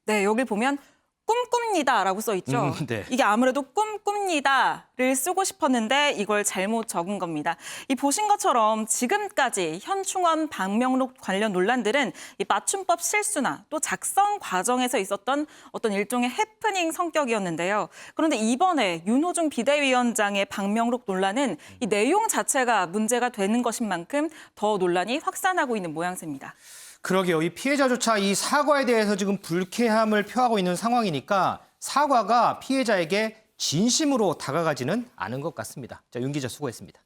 네, 여기 보면 꿈꿉니다라고 써 있죠. 이게 아무래도 꿈꿉니다를 쓰고 싶었는데 이걸 잘못 적은 겁니다. 이 보신 것처럼 지금까지 현충원 방명록 관련 논란들은 이 맞춤법 실수나 또 작성 과정에서 있었던 어떤 일종의 해프닝 성격이었는데요. 그런데 이번에 윤호중 비대위원장의 방명록 논란은 이 내용 자체가 문제가 되는 것인 만큼 더 논란이 확산하고 있는 모양새입니다. 그러게요. 이 피해자조차 이 사과에 대해서 지금 불쾌함을 표하고 있는 상황이니까 사과가 피해자에게 진심으로 다가가지는 않은 것 같습니다. 자, 윤 기자 수고했습니다.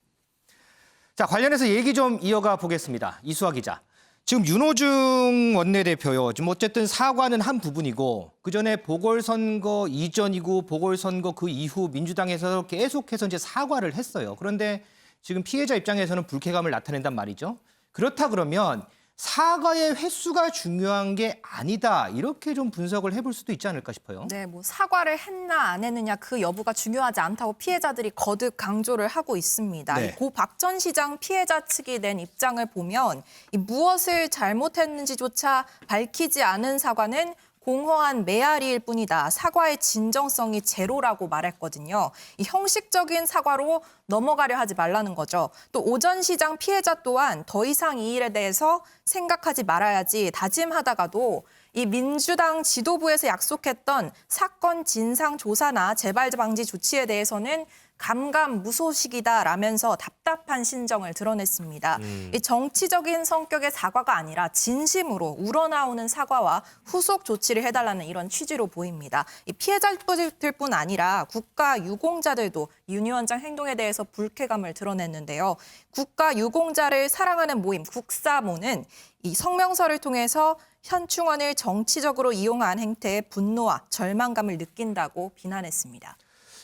자, 관련해서 얘기 좀 이어가 보겠습니다. 이수아 기자. 지금 윤호중 원내대표요. 지금 어쨌든 사과는 한 부분이고 그전에 보궐선거 이전이고 보궐선거 그 이후 민주당에서 계속해서 이제 사과를 했어요. 그런데 지금 피해자 입장에서는 불쾌감을 나타낸단 말이죠. 그렇다 그러면 사과의 횟수가 중요한 게 아니다. 이렇게 좀 분석을 해볼 수도 있지 않을까 싶어요. 네, 뭐 사과를 했나 안 했느냐 그 여부가 중요하지 않다고 피해자들이 거듭 강조를 하고 있습니다. 네. 고 박 전 시장 피해자 측이 낸 입장을 보면 이 무엇을 잘못했는지조차 밝히지 않은 사과는 공허한 메아리일 뿐이다. 사과의 진정성이 제로라고 말했거든요. 이 형식적인 사과로 넘어가려 하지 말라는 거죠. 또 오 전 시장 피해자 또한 더 이상 이 일에 대해서 생각하지 말아야지 다짐하다가도 이 민주당 지도부에서 약속했던 사건 진상 조사나 재발 방지 조치에 대해서는 감감무소식이다라면서 답답한 심정을 드러냈습니다. 이 정치적인 성격의 사과가 아니라 진심으로 우러나오는 사과와 후속 조치를 해달라는 이런 취지로 보입니다. 이 피해자들뿐 아니라 국가 유공자들도 윤 위원장 행동에 대해서 불쾌감을 드러냈는데요. 국가 유공자를 사랑하는 모임 국사모는 이 성명서를 통해서 현충원을 정치적으로 이용한 행태에 분노와 절망감을 느낀다고 비난했습니다.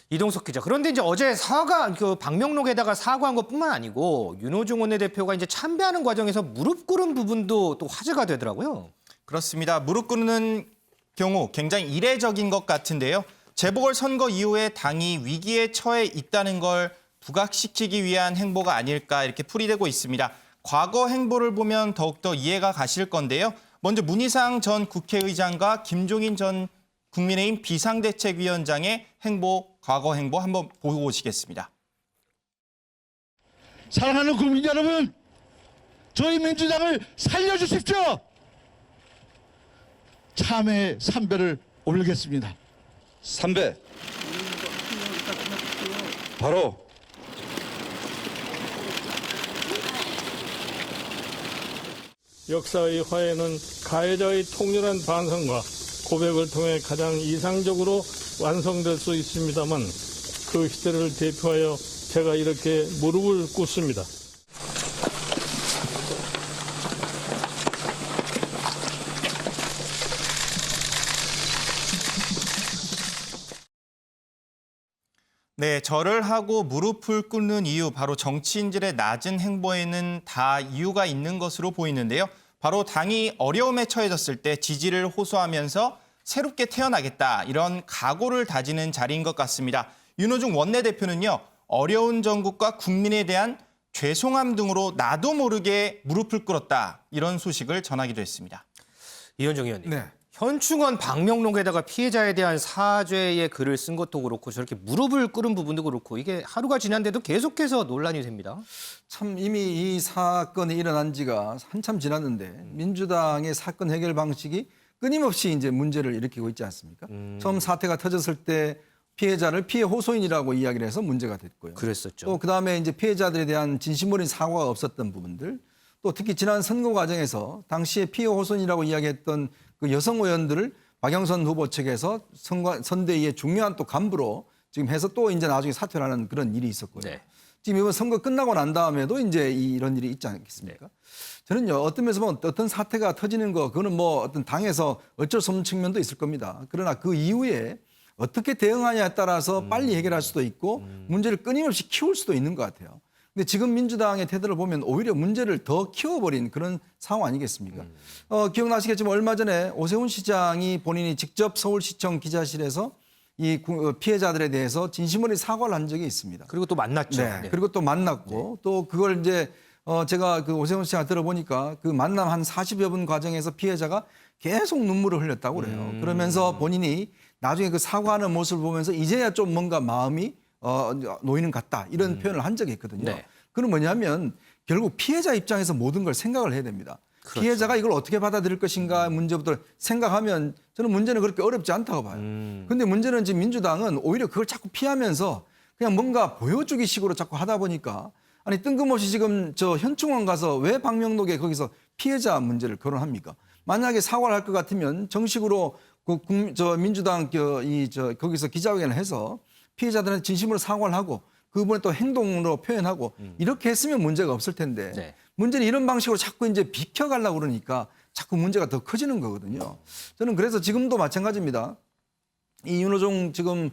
이동석 기자. 그런데 이제 어제 방명록에다가 사과한 것뿐만 아니고 윤호중 원내대표가 이제 참배하는 과정에서 무릎 꿇은 부분도 또 화제가 되더라고요. 그렇습니다. 무릎 꿇는 경우 굉장히 이례적인 것 같은데요. 재보궐선거 이후에 당이 위기에 처해 있다는 걸 부각시키기 위한 행보가 아닐까 이렇게 풀이되고 있습니다. 과거 행보를 보면 더욱더 이해가 가실 건데요. 먼저 문희상 전 국회의장과 김종인 전 국민의힘 비상대책위원장의 과거 행보 한번 보고 오시겠습니다. 사랑하는 국민 여러분, 저희 민주당을 살려주십시오. 참회 3배를 올리겠습니다. 3배. 바로. 역사의 화해는 가해자의 통렬한 반성과 고백을 통해 가장 이상적으로 완성될 수 있습니다만 그 시대를 대표하여 제가 이렇게 무릎을 꿇습니다. 네, 절을 하고 무릎을 꿇는 이유, 바로 정치인들의 낮은 행보에는 다 이유가 있는 것으로 보이는데요. 바로 당이 어려움에 처해졌을 때 지지를 호소하면서 새롭게 태어나겠다, 이런 각오를 다지는 자리인 것 같습니다. 윤호중 원내대표는요, 어려운 정국과 국민에 대한 죄송함 등으로 나도 모르게 무릎을 꿇었다, 이런 소식을 전하기도 했습니다. 이현정 의원님. 네. 현충원 방명록에다가 피해자에 대한 사죄의 글을 쓴 것도 그렇고 저렇게 무릎을 꿇은 부분도 그렇고 이게 하루가 지난데도 계속해서 논란이 됩니다. 참 이미 이 사건이 일어난 지가 한참 지났는데 민주당의 사건 해결 방식이 끊임없이 이제 문제를 일으키고 있지 않습니까? 처음 사태가 터졌을 때 피해자를 피해 호소인이라고 이야기를 해서 문제가 됐고요. 그랬었죠. 또 그다음에 이제 피해자들에 대한 진심 어린 사과가 없었던 부분들, 또 특히 지난 선거 과정에서 당시에 피해 호소인이라고 이야기했던 그 여성 의원들을 박영선 후보 측에서 선대위의 중요한 또 간부로 지금 해서 또 이제 나중에 사퇴를 하는 그런 일이 있었고요. 네. 지금 이번 선거 끝나고 난 다음에도 이제 이런 일이 있지 않겠습니까? 네. 저는요, 어떤 면에서 보면 어떤 사태가 터지는 거, 그거는 뭐 어떤 당에서 어쩔 수 없는 측면도 있을 겁니다. 그러나 그 이후에 어떻게 대응하냐에 따라서 빨리 해결할 수도 있고 문제를 끊임없이 키울 수도 있는 것 같아요. 근데 지금 민주당의 태도를 보면 오히려 문제를 더 키워버린 그런 상황 아니겠습니까? 기억나시겠지만 얼마 전에 오세훈 시장이 본인이 직접 서울시청 기자실에서 이 피해자들에 대해서 진심 어린 사과를 한 적이 있습니다. 그리고 또 만났죠. 네. 네. 그리고 또 만났고 또 그걸 이제 제가 그 오세훈 시장 들어보니까 그 만남 한 40여 분 과정에서 피해자가 계속 눈물을 흘렸다고 그래요. 그러면서 본인이 나중에 그 사과하는 모습을 보면서 이제야 좀 뭔가 마음이 놓이는 것 같다, 이런 표현을 한 적이 있거든요. 네. 그건 뭐냐면 결국 피해자 입장에서 모든 걸 생각을 해야 됩니다. 그렇죠. 피해자가 이걸 어떻게 받아들일 것인가 문제부터 생각하면 저는 문제는 그렇게 어렵지 않다고 봐요. 근데 문제는 지금 민주당은 오히려 그걸 자꾸 피하면서 그냥 뭔가 보여주기 식으로 자꾸 하다 보니까, 아니 뜬금없이 지금 저 현충원 가서 왜 방명록에 거기서 피해자 문제를 거론합니까? 만약에 사과를 할 것 같으면 정식으로 민주당 거기서 기자회견을 해서 피해자들한테 진심으로 사과를 하고 그분을 또 행동으로 표현하고 이렇게 했으면 문제가 없을 텐데 네. 문제는 이런 방식으로 자꾸 이제 비켜가려고 그러니까 자꾸 문제가 더 커지는 거거든요. 저는 그래서 지금도 마찬가지입니다. 이 윤호중 지금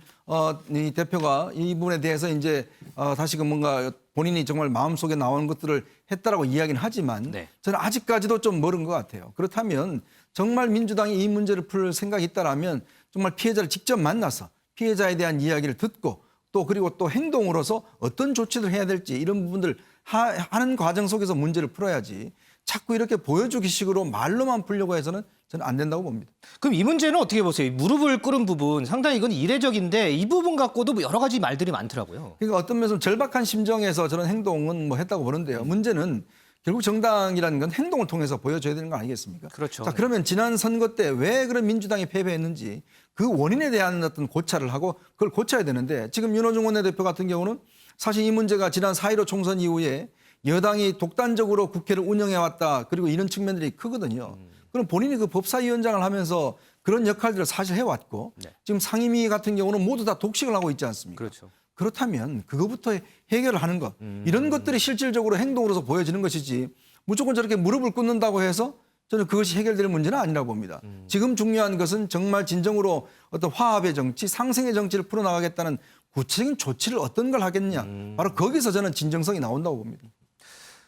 이 대표가 이 부분에 대해서 이제 다시금 뭔가 본인이 정말 마음속에 나오는 것들을 했다라고 이야기는 하지만 네. 저는 아직까지도 좀 멀은 것 같아요. 그렇다면 정말 민주당이 이 문제를 풀 생각이 있다라면 정말 피해자를 직접 만나서 피해자에 대한 이야기를 듣고 또 그리고 또 행동으로서 어떤 조치를 해야 될지 이런 부분들 하는 과정 속에서 문제를 풀어야지 자꾸 이렇게 보여주기식으로 말로만 풀려고 해서는 저는 안 된다고 봅니다. 그럼 이 문제는 어떻게 보세요? 무릎을 꿇은 부분 상당히 이건 이례적인데 이 부분 갖고도 여러 가지 말들이 많더라고요. 그러니까 어떤 면에서 절박한 심정에서 저런 행동은 뭐 했다고 보는데요. 문제는 결국 정당이라는 건 행동을 통해서 보여줘야 되는 거 아니겠습니까? 그렇죠. 자, 그러면 지난 선거 때 왜 그런 민주당이 패배했는지 그 원인에 대한 어떤 고찰을 하고 그걸 고쳐야 되는데 지금 윤호중 원내대표 같은 경우는 사실 이 문제가 지난 4.15 총선 이후에 여당이 독단적으로 국회를 운영해왔다. 그리고 이런 측면들이 크거든요. 그럼 본인이 그 법사위원장을 하면서 그런 역할들을 사실 해왔고 네. 지금 상임위 같은 경우는 모두 다 독식을 하고 있지 않습니까? 그렇죠. 그렇다면 그거부터 해결을 하는 것. 이런 것들이 실질적으로 행동으로서 보여지는 것이지 무조건 저렇게 무릎을 꿇는다고 해서 저는 그것이 해결될 문제는 아니라고 봅니다. 지금 중요한 것은 정말 진정으로 어떤 화합의 정치, 상생의 정치를 풀어나가겠다는 구체적인 조치를 어떤 걸 하겠냐. 바로 거기서 저는 진정성이 나온다고 봅니다.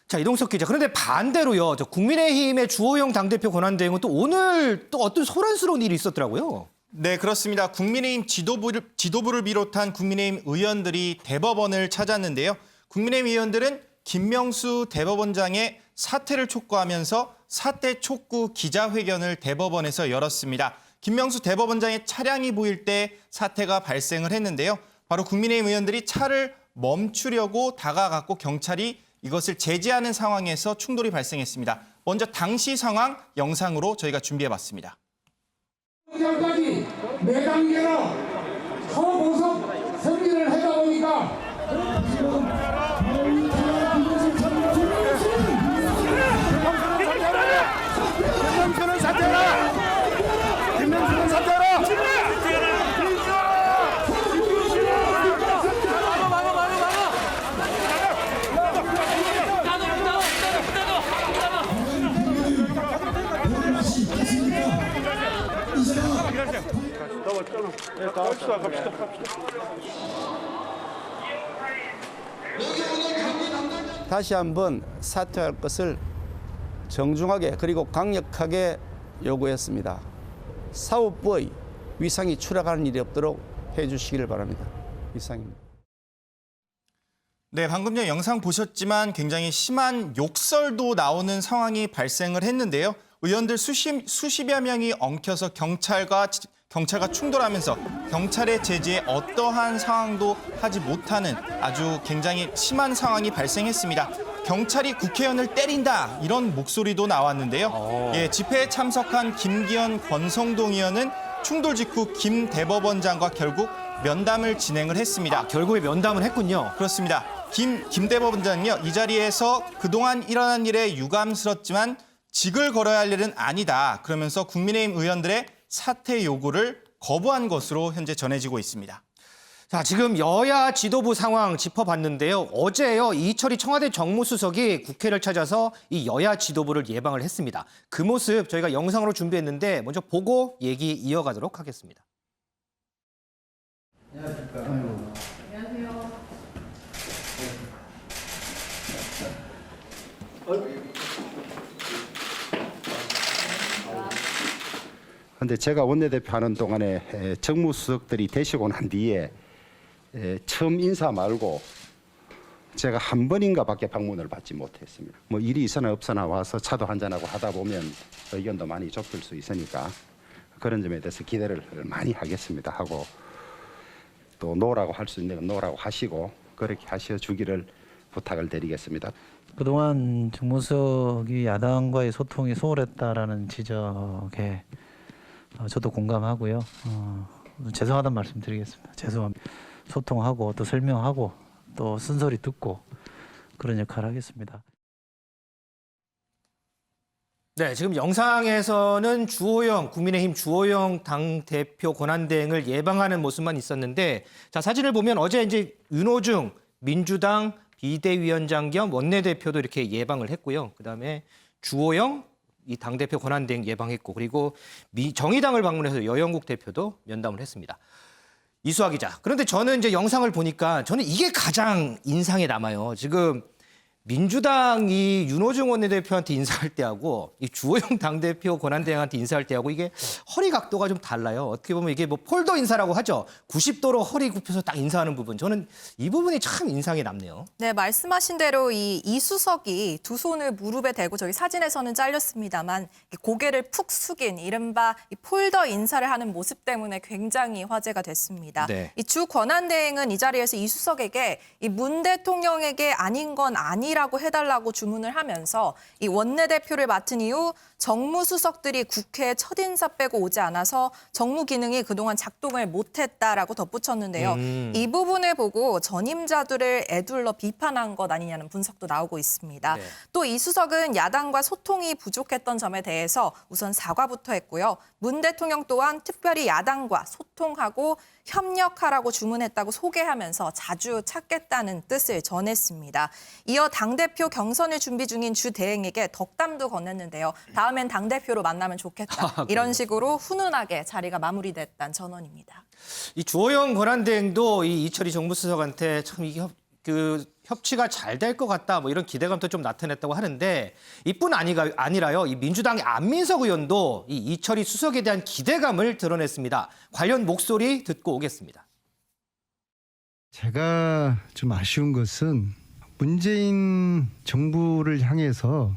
자, 이동석 기자. 그런데 반대로요. 저 국민의힘의 주호영 당대표 권한대행은 또 오늘 또 어떤 소란스러운 일이 있었더라고요. 네, 그렇습니다. 국민의힘 지도부를 비롯한 국민의힘 의원들이 대법원을 찾았는데요. 국민의힘 의원들은 김명수 대법원장의 사퇴를 촉구하면서 사퇴 촉구 기자회견을 대법원에서 열었습니다. 김명수 대법원장의 차량이 보일 때 사태가 발생을 했는데요. 바로 국민의힘 의원들이 차를 멈추려고 다가갔고 경찰이 이것을 제지하는 상황에서 충돌이 발생했습니다. 먼저 당시 상황 영상으로 저희가 준비해봤습니다. 까지 네 단계로 초보석 승리를 하다 보니까 김명수는 사퇴라! 김명수는 사퇴라! 다시 한번 사퇴할 것을 정중하게 그리고 강력하게 요구했습니다. 사법부의 위상이 추락하는 일이 없도록 해주시기를 바랍니다. 이상입니다. 네, 방금 전 영상 보셨지만 굉장히 심한 욕설도 나오는 상황이 발생을 했는데요. 의원들 수십여 명이 엉켜서 경찰과 충돌하면서 경찰의 제지에 어떠한 상황도 하지 못하는 아주 굉장히 심한 상황이 발생했습니다. 경찰이 국회의원을 때린다 이런 목소리도 나왔는데요. 예, 집회에 참석한 김기현 권성동 의원은 충돌 직후 김 대법원장과 결국 면담을 진행을 했습니다. 결국에 면담을 했군요. 그렇습니다. 김 대법원장은요, 이 자리에서 그동안 일어난 일에 유감스럽지만 직을 걸어야 할 일은 아니다. 그러면서 국민의힘 의원들의 사퇴 요구를 거부한 것으로 현재 전해지고 있습니다. 자, 지금 여야 지도부 상황 짚어봤는데요. 어제요, 이철희 청와대 정무수석이 국회를 찾아서 이 여야 지도부를 예방을 했습니다. 그 모습 저희가 영상으로 준비했는데 먼저 보고 얘기 이어가도록 하겠습니다. 안녕하세요. 그런데 제가 원내대표 하는 동안에 정무수석들이 되시고 난 뒤에 처음 인사 말고 제가 한 번인가 밖에 방문을 받지 못했습니다. 뭐 일이 있으나 없으나 와서 차도 한잔하고 하다 보면 의견도 많이 좁힐 수 있으니까 그런 점에 대해서 기대를 많이 하겠습니다 하고 또 노라고 할 수 있는 건 노라고 하시고 그렇게 하셔주기를 부탁을 드리겠습니다. 그동안 정무수석이 야당과의 소통이 소홀했다라는 지적에 저도 공감하고요. 죄송하다는 말씀 드리겠습니다. 죄송합니다. 소통하고 또 설명하고 또 쓴소리 듣고 그런 역할을 하겠습니다. 네, 지금 영상에서는 국민의힘 주호영 당대표 권한대행을 예방하는 모습만 있었는데, 자, 사진을 보면 어제 이제 윤호중 민주당 비대위원장 겸 원내대표도 이렇게 예방을 했고요. 그다음에 주호영 이 당대표 권한대행 예방했고 그리고 정의당을 방문해서 여영국 대표도 면담을 했습니다. 이수아 기자. 그런데 저는 이제 영상을 보니까 저는 이게 가장 인상에 남아요. 지금 민주당이 윤호중 원내대표한테 인사할 때하고 이 주호영 당대표 권한대행한테 인사할 때하고 이게 허리 각도가 좀 달라요. 어떻게 보면 이게 뭐 폴더 인사라고 하죠. 90도로 허리 굽혀서 딱 인사하는 부분. 저는 이 부분이 참 인상에 남네요. 네, 말씀하신 대로 이 이수석이 두 손을 무릎에 대고 저희 사진에서는 잘렸습니다만 고개를 푹 숙인 이른바 이 폴더 인사를 하는 모습 때문에 굉장히 화제가 됐습니다. 네. 이 주 권한대행은 이 자리에서 이수석에게 이 문 대통령에게 아닌 건 아니라고 해달라고 주문을 하면서 이 원내대표를 맡은 이후 정무수석들이 국회에 첫인사 빼고 오지 않아서 정무 기능이 그동안 작동을 못했다라고 덧붙였는데요. 이 부분을 보고 전임자들을 애둘러 비판한 것 아니냐는 분석도 나오고 있습니다. 네. 또 이수석은 야당과 소통이 부족했던 점에 대해서 우선 사과부터 했고요. 문 대통령 또한 특별히 야당과 소통하고 협력하라고 주문했다고 소개하면서 자주 찾겠다는 뜻을 전했습니다. 이어 당대표 경선을 준비 중인 주 대행에게 덕담도 건넸는데요. 다음엔 당대표로 만나면 좋겠다. 이런 식으로 훈훈하게 자리가 마무리됐다는 전언입니다. 이 주호영 권한대행도 이 이철희 정무수석한테 참 이게 협치가 잘 될 것 같다 뭐 이런 기대감도 좀 나타냈다고 하는데 이뿐 아니라요. 이 민주당의 안민석 의원도 이 이철희 수석에 대한 기대감을 드러냈습니다. 관련 목소리 듣고 오겠습니다. 제가 좀 아쉬운 것은 문재인 정부를 향해서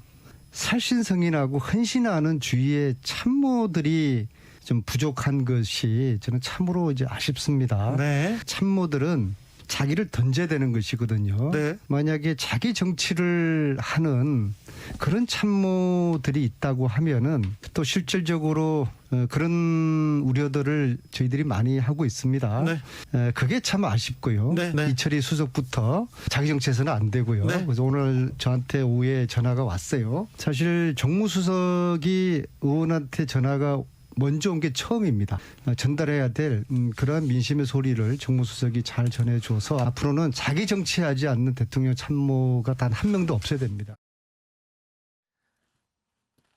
살신성인하고 헌신하는 주위의 참모들이 좀 부족한 것이 저는 참으로 이제 아쉽습니다. 네. 참모들은 자기를 던져야 되는 것이거든요. 네. 만약에 자기 정치를 하는 그런 참모들이 있다고 하면은 또 실질적으로 그런 우려들을 저희들이 많이 하고 있습니다. 네. 그게 참 아쉽고요. 네. 이철희 수석부터 자기 정치에서는 안 되고요. 네. 그래서 오늘 저한테 오후에 전화가 왔어요. 사실 정무수석이 의원한테 전화가 먼저 온 게 처음입니다. 전달해야 될 그러한 민심의 소리를 정무수석이 잘 전해줘서 앞으로는 자기 정치하지 않는 대통령 참모가 단 한 명도 없어야 됩니다.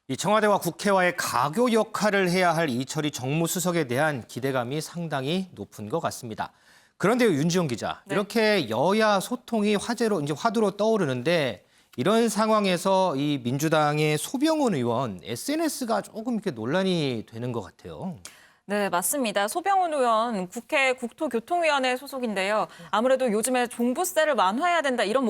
이 청와대와 국회와의 가교 역할을 해야 할 이철희 정무수석에 대한 기대감이 상당히 높은 것 같습니다. 그런데요, 윤지영 기자, 네. 이렇게 여야 소통이 화두로 떠오르는데 이런 상황에서 이 민주당의 소병훈 의원 SNS가 조금 이렇게 논란이 되는 것 같아요. 네, 맞습니다. 소병훈 의원 국회 국토교통위원회 소속인데요. 아무래도 요즘에 종부세를 완화해야 된다 이런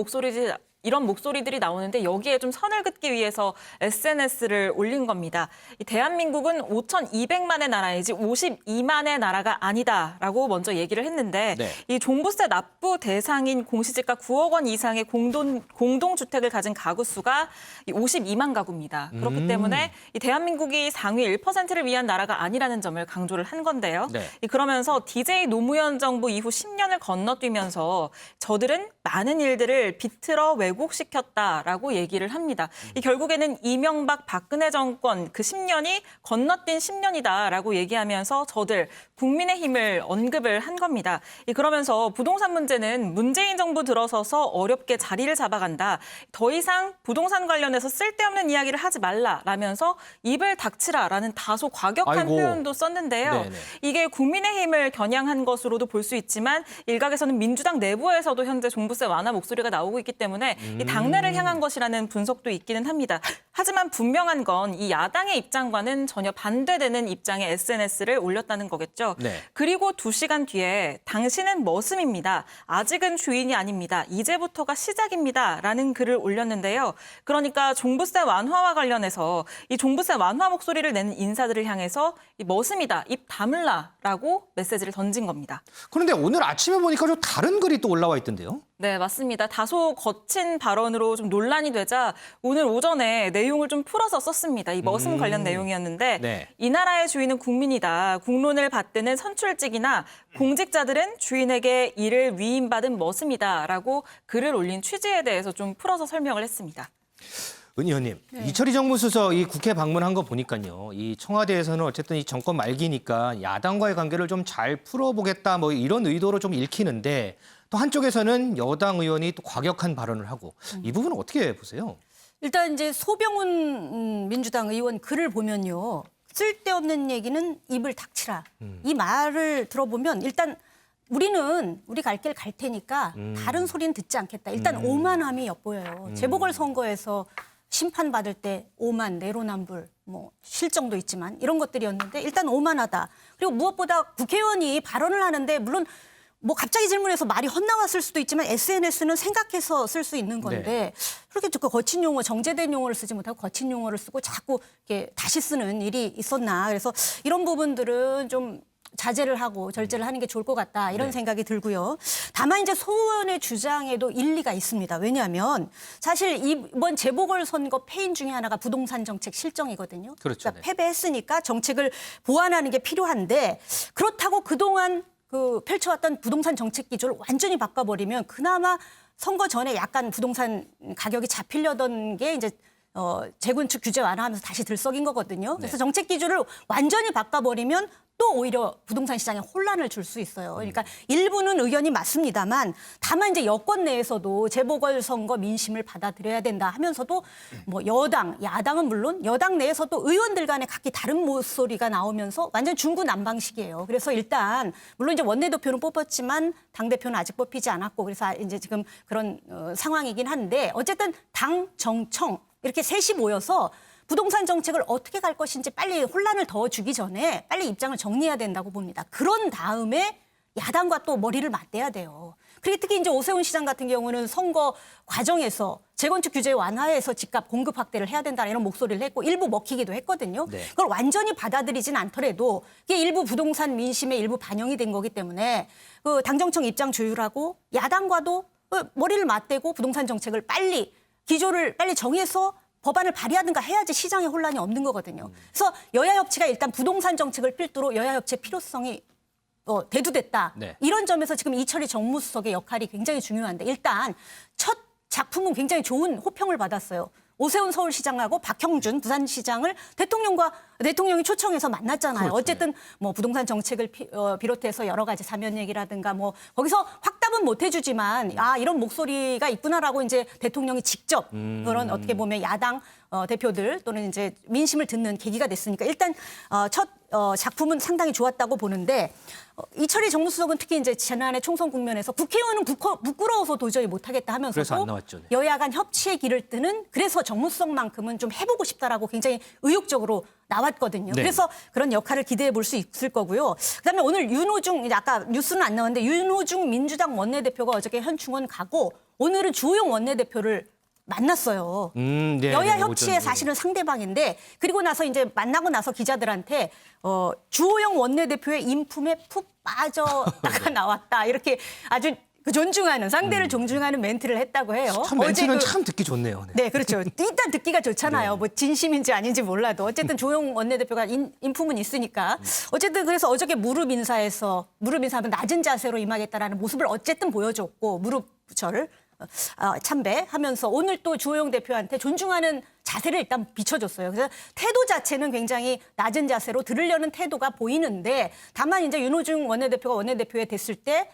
목소리들이 나오는데 여기에 좀 선을 긋기 위해서 SNS를 올린 겁니다. 이 대한민국은 5,200만의 나라이지 52만의 나라가 아니다라고 먼저 얘기를 했는데 네. 이 종부세 납부 대상인 공시지가 9억 원 이상의 공동주택을 가진 가구 수가 52만 가구입니다. 그렇기 때문에 이 대한민국이 상위 1%를 위한 나라가 아니라는 점을 강조를 한 건데요. 네. 그러면서 DJ 노무현 정부 이후 10년을 건너뛰면서 저들은 많은 일들을 비틀어 왜곡시켰다라고 얘기를 합니다. 결국에는 이명박 박근혜 정권 그 10년이 건너뛴 10년이다라고 얘기하면서 저들 국민의힘을 언급을 한 겁니다. 그러면서 부동산 문제는 문재인 정부 들어서서 어렵게 자리를 잡아간다. 더 이상 부동산 관련해서 쓸데없는 이야기를 하지 말라라면서 입을 닥치라라는 다소 과격한 표현도 썼는데요. 네네. 이게 국민의힘을 겨냥한 것으로도 볼 수 있지만 일각에서는 민주당 내부에서도 현재 종부세 완화 목소리가 나오고 있기 때문에 이 당내를 향한 것이라는 분석도 있기는 합니다. 하지만 분명한 건 이 야당의 입장과는 전혀 반대되는 입장의 SNS를 올렸다는 거겠죠. 네. 그리고 2시간 뒤에 당신은 머슴입니다. 아직은 주인이 아닙니다. 이제부터가 시작입니다. 라는 글을 올렸는데요. 그러니까 종부세 완화와 관련해서 이 종부세 완화 목소리를 내는 인사들을 향해서 이 머슴이다. 입 다물라라고 메시지를 던진 겁니다. 그런데 오늘 아침에 보니까 좀 다른 글이 또 올라와 있던데요. 네, 맞습니다. 다소 거친 발언으로 좀 논란이 되자 오늘 오전에 내용을 좀 풀어서 썼습니다. 이 머슴 관련 내용이었는데 네. 이 나라의 주인은 국민이다. 국론을 받드는 선출직이나 공직자들은 주인에게 일을 위임받은 머슴이다라고 글을 올린 취지에 대해서 좀 풀어서 설명을 했습니다. 은 의원님, 네. 이철희 정무수석 이 국회 방문한 거 보니까요. 이 청와대에서는 어쨌든 이 정권 말기니까 야당과의 관계를 좀 잘 풀어보겠다 뭐 이런 의도로 좀 읽히는데 또 한쪽에서는 여당 의원이 또 과격한 발언을 하고 이 부분은 어떻게 보세요? 일단 이제 소병훈 민주당 의원 글을 보면요. 쓸데없는 얘기는 입을 닥치라. 이 말을 들어보면 일단 우리 갈 길 갈 테니까 다른 소리는 듣지 않겠다. 일단 오만함이 엿보여요. 재보궐선거에서 심판받을 때 오만, 내로남불, 뭐 실정도 있지만 이런 것들이었는데 일단 오만하다. 그리고 무엇보다 국회의원이 발언을 하는데 물론 뭐 갑자기 질문해서 말이 헛나왔을 수도 있지만 SNS는 생각해서 쓸 수 있는 건데 네. 그렇게 그 거친 용어, 정제된 용어를 쓰지 못하고 거친 용어를 쓰고 자꾸 이렇게 다시 쓰는 일이 있었나. 그래서 이런 부분들은 좀 자제를 하고 절제를 하는 게 좋을 것 같다. 이런 네. 생각이 들고요. 다만 이제 소 의원의 주장에도 일리가 있습니다. 왜냐하면 사실 이번 재보궐선거 패인 중에 하나가 부동산 정책 실정이거든요. 그렇죠. 그러니까 패배했으니까 정책을 보완하는 게 필요한데 그렇다고 그동안 펼쳐왔던 부동산 정책 기조를 완전히 바꿔버리면 그나마 선거 전에 약간 부동산 가격이 잡히려던 게 이제 재건축 규제 완화하면서 다시 들썩인 거거든요. 그래서 정책 기조를 완전히 바꿔버리면 또 오히려 부동산 시장에 혼란을 줄 수 있어요. 그러니까 일부는 의견이 맞습니다만 다만 이제 여권 내에서도 재보궐선거 민심을 받아들여야 된다 하면서도 뭐 여당, 야당은 물론 여당 내에서도 의원들 간에 각기 다른 목소리가 나오면서 완전 중구난방식이에요. 그래서 일단 물론 이제 원내대표는 뽑았지만 당대표는 아직 뽑히지 않았고 그래서 이제 지금 그런 상황이긴 한데 어쨌든 당, 정, 청 이렇게 셋이 모여서 부동산 정책을 어떻게 갈 것인지 빨리 혼란을 더 주기 전에 빨리 입장을 정리해야 된다고 봅니다. 그런 다음에 야당과 또 머리를 맞대야 돼요. 그리고 특히 이제 오세훈 시장 같은 경우는 선거 과정에서 재건축 규제 완화해서 집값 공급 확대를 해야 된다는 이런 목소리를 했고 일부 먹히기도 했거든요. 네. 그걸 완전히 받아들이진 않더라도 이게 일부 부동산 민심의 일부 반영이 된 거기 때문에 그 당정청 입장 조율하고 야당과도 머리를 맞대고 부동산 정책을 빨리 기조를 빨리 정해서 법안을 발의하든가 해야지 시장에 혼란이 없는 거거든요. 그래서 여야 협치가 일단 부동산 정책을 필두로 여야 협치의 필요성이 대두됐다. 네. 이런 점에서 지금 이철희 정무수석의 역할이 굉장히 중요한데 일단 첫 작품은 굉장히 좋은 호평을 받았어요. 오세훈 서울시장하고 박형준 부산시장을 대통령이 초청해서 만났잖아요. 그렇죠. 어쨌든 뭐 부동산 정책을 비롯해서 여러 가지 사면 얘기라든가 뭐 거기서 확답은 못 해주지만 이런 목소리가 있구나라고 이제 대통령이 직접 그런 어떻게 보면 야당 대표들 또는 이제 민심을 듣는 계기가 됐으니까 일단 첫 작품은 상당히 좋았다고 보는데 이철희 정무수석은 특히 이제 지난해 총선 국면에서 국회의원은 부끄러워서 도저히 못하겠다 그래서 안 하면서도 나왔죠. 네. 여야 간 협치의 길을 뜨는 그래서 정무수석만큼은 좀 해보고 싶다라고 굉장히 의욕적으로 나왔거든요. 네. 그래서 그런 역할을 기대해 볼 수 있을 거고요. 그다음에 오늘 윤호중 아까 뉴스는 안 나왔는데 윤호중 민주당 원내대표가 어저께 현충원 가고 오늘은 주호영 원내대표를 만났어요. 네, 여야 네, 협치의 오전에. 사실은 상대방인데 그리고 나서 이제 만나고 나서 기자들한테 주호영 원내대표의 인품에 푹 빠져다가 나왔다 이렇게 아주 존중하는 상대를 존중하는 멘트를 했다고 해요. 참 멘트는 어제 참 듣기 좋네요. 네. 네, 그렇죠. 일단 듣기가 좋잖아요. 뭐 진심인지 아닌지 몰라도 어쨌든 조용 원내대표가 인품은 있으니까 어쨌든 그래서 어저께 무릎 인사하면 낮은 자세로 임하겠다라는 모습을 어쨌든 보여줬고 무릎절 참배하면서 오늘 또 주호영 대표한테 존중하는 자세를 일단 비춰줬어요. 그래서 태도 자체는 굉장히 낮은 자세로 들으려는 태도가 보이는데 다만 이제 윤호중 원내대표가 원내대표에 됐을 때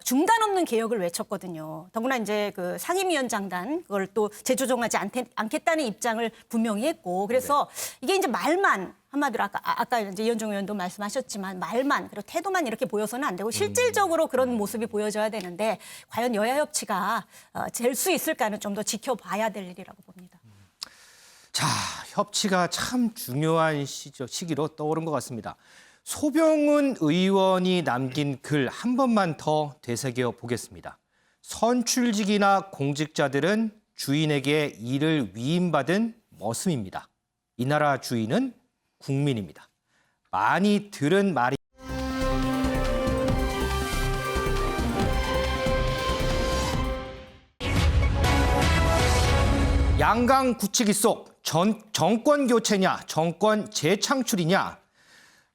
중단 없는 개혁을 외쳤거든요. 더구나 이제 그 상임위원장단 그걸 또 재조정하지 않겠다는 입장을 분명히 했고 그래서 이게 이제 말만 한마디로 아까 이제 이현종 의원도 말씀하셨지만 말만 그리고 태도만 이렇게 보여서는 안 되고 실질적으로 그런 모습이 보여져야 되는데 과연 여야 협치가 될 수 있을까는 좀 더 지켜봐야 될 일이라고 봅니다. 자, 협치가 참 중요한 시기로 떠오른 것 같습니다. 소병훈 의원이 남긴 글 한 번만 더 되새겨 보겠습니다. 선출직이나 공직자들은 주인에게 일을 위임받은 머슴입니다. 이 나라 주인은 국민입니다. 많이 들은 말이 양강 구치기 속 정권 교체냐, 정권 재창출이냐.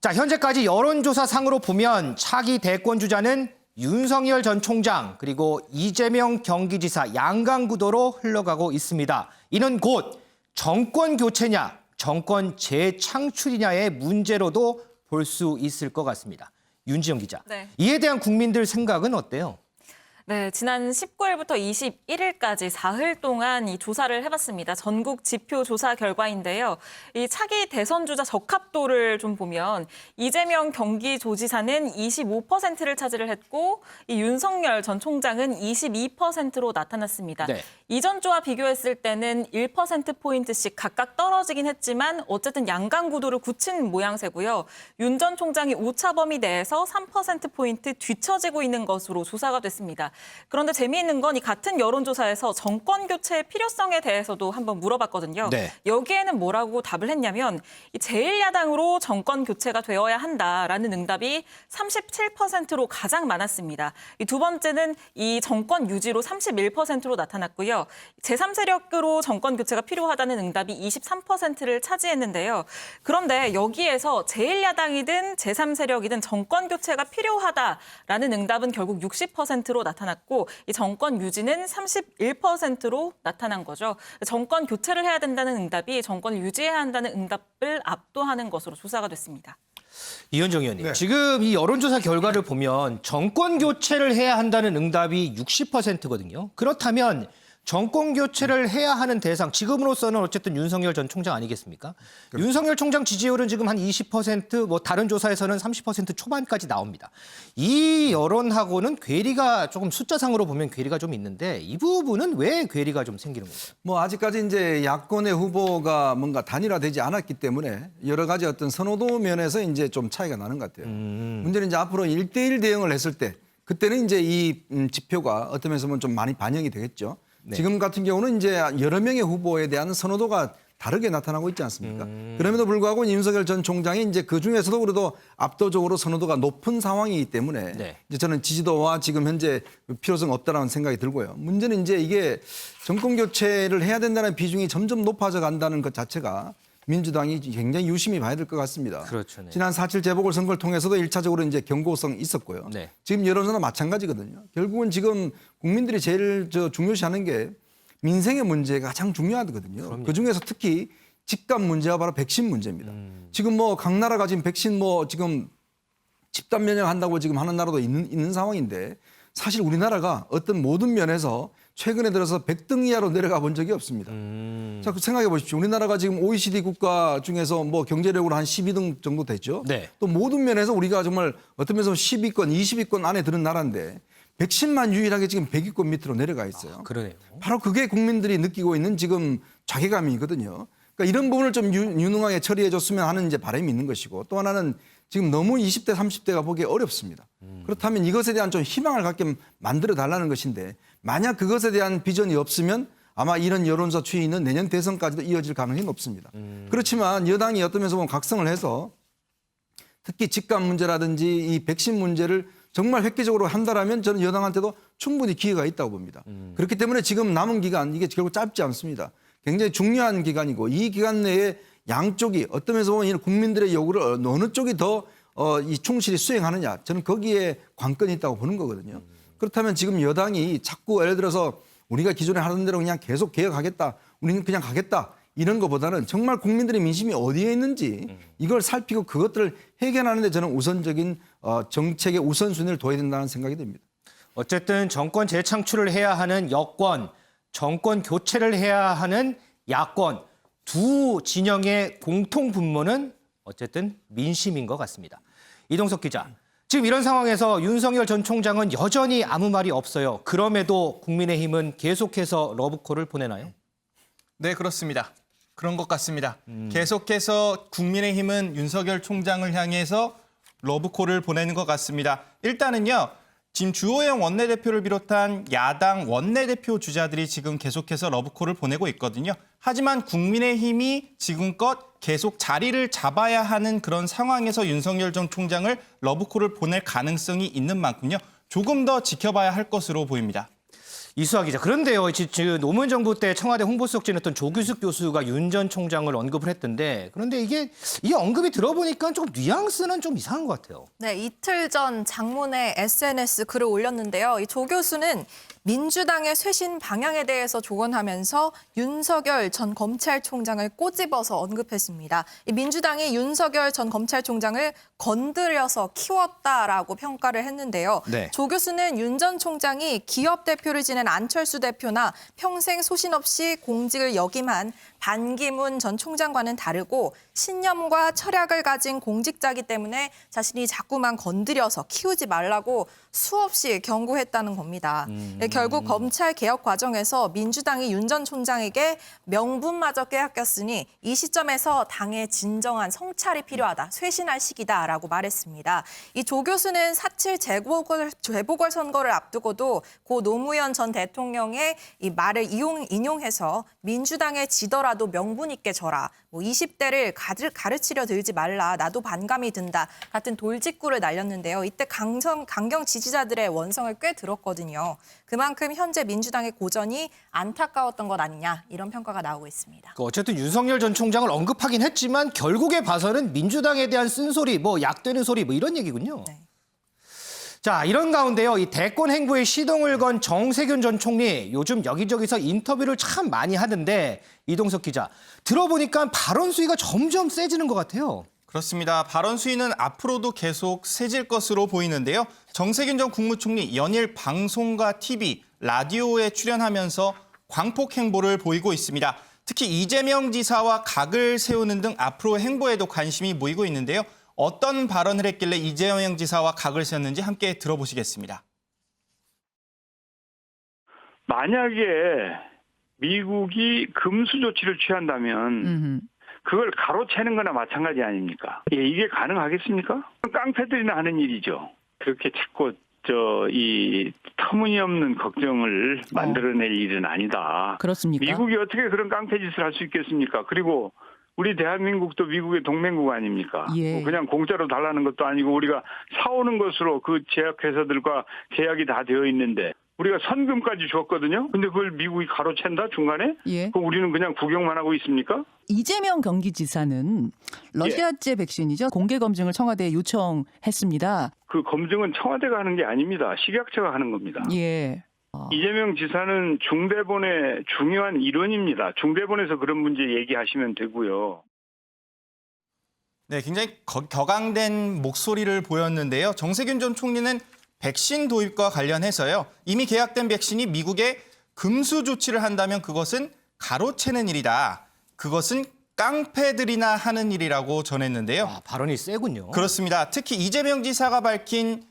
자, 현재까지 여론조사상으로 보면 차기 대권 주자는 윤석열 전 총장 그리고 이재명 경기지사 양강 구도로 흘러가고 있습니다. 이는 곧 정권 교체냐, 정권 재창출이냐의 문제로도 볼 수 있을 것 같습니다. 윤지영 기자, 네. 이에 대한 국민들 생각은 어때요? 네, 지난 19일부터 21일까지 사흘 동안 이 조사를 해봤습니다. 전국 지표 조사 결과인데요. 이 차기 대선 주자 적합도를 좀 보면 이재명 경기도지사는 25%를 차지를 했고 이 윤석열 전 총장은 22%로 나타났습니다. 네. 이전 주와 비교했을 때는 1%포인트씩 각각 떨어지긴 했지만 어쨌든 양강 구도를 굳힌 모양새고요. 윤 전 총장이 오차 범위 내에서 3%포인트 뒤처지고 있는 것으로 조사가 됐습니다. 그런데 재미있는 건 이 같은 여론조사에서 정권 교체의 필요성에 대해서도 한번 물어봤거든요. 네. 여기에는 뭐라고 답을 했냐면 이 제1야당으로 정권 교체가 되어야 한다라는 응답이 37%로 가장 많았습니다. 이 두 번째는 이 정권 유지로 31%로 나타났고요. 제3세력으로 정권 교체가 필요하다는 응답이 23%를 차지했는데요. 그런데 여기에서 제1야당이든 제3세력이든 정권 교체가 필요하다라는 응답은 결국 60%로 나타났고 이 정권 유지는 31%로 나타난 거죠. 정권 교체를 해야 된다는 응답이 정권을 유지해야 한다는 응답을 압도하는 것으로 조사가 됐습니다. 이현정 의원님, 지금 이 여론조사 결과를 보면 정권 교체를 해야 한다는 응답이 60%거든요. 그렇다면 정권 교체를 해야 하는 대상, 지금으로서는 어쨌든 윤석열 전 총장 아니겠습니까? 그렇죠. 윤석열 총장 지지율은 지금 한 20%, 뭐 다른 조사에서는 30% 초반까지 나옵니다. 이 여론하고는 괴리가 조금 숫자상으로 보면 괴리가 좀 있는데 이 부분은 왜 괴리가 좀 생기는 건가요? 뭐 아직까지 이제 야권의 후보가 뭔가 단일화되지 않았기 때문에 여러 가지 어떤 선호도 면에서 이제 좀 차이가 나는 것 같아요. 문제는 이제 앞으로 1대1 대응을 했을 때 그때는 이제 이 지표가 어떤 면에서 보면 좀 많이 반영이 되겠죠. 네. 지금 같은 경우는 이제 여러 명의 후보에 대한 선호도가 다르게 나타나고 있지 않습니까? 그럼에도 불구하고 윤석열 전 총장이 이제 그 중에서도 그래도 압도적으로 선호도가 높은 상황이기 때문에 네. 이제 저는 지지도와 지금 현재 필요성 없다라는 생각이 들고요. 문제는 이제 이게 정권 교체를 해야 된다는 비중이 점점 높아져 간다는 것 자체가 민주당이 굉장히 유심히 봐야 될 것 같습니다. 그렇죠. 네. 지난 4.7 재보궐선거를 통해서도 1차적으로 이제 경고성 있었고요. 네. 지금 여론조사도 마찬가지거든요. 결국은 지금 국민들이 제일 중요시하는 게 민생의 문제가 가장 중요하거든요. 그럼요. 그중에서 특히 집값 문제가 바로 백신 문제입니다. 지금 뭐 각 나라가 지금 백신 뭐 지금 집단 면역한다고 지금 하는 나라도 있는 상황인데 사실 우리나라가 어떤 모든 면에서 최근에 들어서 100등 이하로 내려가 본 적이 없습니다. 자, 생각해 보십시오. 우리나라가 지금 OECD 국가 중에서 뭐 경제력으로 한 12등 정도 됐죠. 네. 또 모든 면에서 우리가 정말 어떤 면에서 10위권, 20위권 안에 드는 나라인데 백신만 유일하게 지금 100위권 밑으로 내려가 있어요. 아, 그러네요. 바로 그게 국민들이 느끼고 있는 지금 자괴감이거든요. 그러니까 이런 부분을 좀 유능하게 처리해 줬으면 하는 이제 바람이 있는 것이고 또 하나는 지금 너무 20대, 30대가 보기 어렵습니다. 그렇다면 이것에 대한 좀 희망을 갖게 만들어 달라는 것인데 만약 그것에 대한 비전이 없으면 아마 이런 여론조사 추이는 내년 대선까지도 이어질 가능성이 높습니다. 그렇지만 여당이 어떤 면에서 보면 각성을 해서 특히 집값 문제라든지 이 백신 문제를 정말 획기적으로 한다라면 저는 여당한테도 충분히 기회가 있다고 봅니다. 그렇기 때문에 지금 남은 기간 이게 결국 짧지 않습니다. 굉장히 중요한 기간이고 이 기간 내에 양쪽이 어떤 면에서 보면 이런 국민들의 요구를 어느 쪽이 더 이 충실히 수행하느냐 저는 거기에 관건이 있다고 보는 거거든요. 그렇다면 지금 여당이 자꾸 예를 들어서 우리가 기존에 하던 대로 그냥 계속 개혁하겠다. 우리는 그냥 가겠다. 이런 것보다는 정말 국민들의 민심이 어디에 있는지 이걸 살피고 그것들을 해결하는 데 저는 우선적인 정책의 우선순위를 둬야 된다는 생각이 듭니다. 어쨌든 정권 재창출을 해야 하는 여권, 정권 교체를 해야 하는 야권 두 진영의 공통 분모는 어쨌든 민심인 것 같습니다. 이동석 기자, 지금 이런 상황에서 윤석열 전 총장은 여전히 아무 말이 없어요. 그럼에도 국민의힘은 계속해서 러브콜을 보내나요? 네, 그렇습니다. 그런 것 같습니다. 계속해서 국민의힘은 윤석열 총장을 향해서 러브콜을 보내는 것 같습니다. 일단은요. 지금 주호영 원내대표를 비롯한 야당 원내대표 주자들이 지금 계속해서 러브콜을 보내고 있거든요. 하지만 국민의힘이 지금껏 계속 자리를 잡아야 하는 그런 상황에서 윤석열 전 총장을 러브콜을 보낼 가능성이 있는 만큼요. 조금 더 지켜봐야 할 것으로 보입니다. 이수아 기자, 그런데요. 지금 노무현 정부 때 청와대 홍보수석 지냈던 조규숙 교수가 윤 전 총장을 언급을 했던데 그런데 이 언급이 들어보니까 좀 뉘앙스는 좀 이상한 것 같아요. 네, 이틀 전 장문의 SNS 글을 올렸는데요. 이 조 교수는 민주당의 쇄신 방향에 대해서 조언하면서 윤석열 전 검찰총장을 꼬집어서 언급했습니다. 이 민주당이 윤석열 전 검찰총장을 건드려서 키웠다라고 평가를 했는데요. 네. 조 교수는 윤 전 총장이 기업 대표를 지낸 안철수 대표나 평생 소신 없이 공직을 역임한 반기문 전 총장과는 다르고 신념과 철학을 가진 공직자이기 때문에 자신이 자꾸만 건드려서 키우지 말라고 수없이 경고했다는 겁니다. 결국 검찰 개혁 과정에서 민주당이 윤 전 총장에게 명분마저 빼앗겼으니 이 시점에서 당의 진정한 성찰이 필요하다, 쇄신할 시기다라고 말했습니다. 이 조 교수는 4.7 재보궐선거를 앞두고도 고 노무현 전 대통령의 이 말을 인용해서 민주당에 지더라도 명분 있게 져라. 20대를 가르치려 들지 말라. 나도 반감이 든다. 같은 돌직구를 날렸는데요. 이때 강경 지지자들의 원성을 꽤 들었거든요. 그만큼 현재 민주당의 고전이 안타까웠던 것 아니냐 이런 평가가 나오고 있습니다. 어쨌든 윤석열 전 총장을 언급하긴 했지만 결국에 봐서는 민주당에 대한 쓴소리, 약되는 소리 이런 얘기군요. 네. 자, 이런 가운데요. 이 대권 행보에 시동을 건 정세균 전 총리 요즘 여기저기서 인터뷰를 참 많이 하는데 이동석 기자, 들어보니까 발언 수위가 점점 세지는 것 같아요. 그렇습니다. 발언 수위는 앞으로도 계속 세질 것으로 보이는데요. 정세균 전 국무총리 연일 방송과 TV, 라디오에 출연하면서 광폭 행보를 보이고 있습니다. 특히 이재명 지사와 각을 세우는 등 앞으로 행보에도 관심이 모이고 있는데요. 어떤 발언을 했길래 이재명 지사와 각을 세웠는지 함께 들어보시겠습니다. 만약에 미국이 금수 조치를 취한다면 그걸 가로채는 거나 마찬가지 아닙니까? 이게 가능하겠습니까? 깡패들이나 하는 일이죠. 그렇게 자꾸 이 터무니없는 걱정을 만들어낼 일은 아니다. 그렇습니까? 미국이 어떻게 그런 깡패 짓을 할 수 있겠습니까? 그리고 우리 대한민국도 미국의 동맹국 아닙니까? 예. 그냥 공짜로 달라는 것도 아니고 우리가 사오는 것으로 그 제약회사들과 계약이 다 되어 있는데 우리가 선금까지 줬거든요. 근데 그걸 미국이 가로챈다 중간에? 예. 그럼 우리는 그냥 구경만 하고 있습니까? 이재명 경기지사는 러시아제 백신이죠. 공개 검증을 청와대에 요청했습니다. 그 검증은 청와대가 하는 게 아닙니다. 식약처가 하는 겁니다. 예. 이재명 지사는 중대본의 중요한 일원입니다. 중대본에서 그런 문제 얘기하시면 되고요. 네, 굉장히 격앙된 목소리를 보였는데요. 정세균 전 총리는 백신 도입과 관련해서요. 이미 계약된 백신이 미국에 금수 조치를 한다면 그것은 가로채는 일이다. 그것은 깡패들이나 하는 일이라고 전했는데요. 발언이 세군요. 그렇습니다. 특히 이재명 지사가 밝힌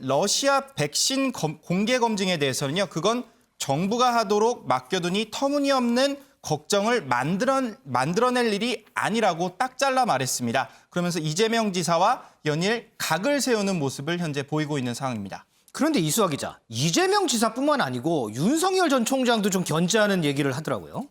러시아 백신 공개 검증에 대해서는요. 그건 정부가 하도록 맡겨두니 터무니없는 걱정을 만들어낼 일이 아니라고 딱 잘라 말했습니다. 그러면서 이재명 지사와 연일 각을 세우는 모습을 현재 보이고 있는 상황입니다. 그런데 이수아 기자, 이재명 지사뿐만 아니고 윤석열 전 총장도 좀 견제하는 얘기를 하더라고요.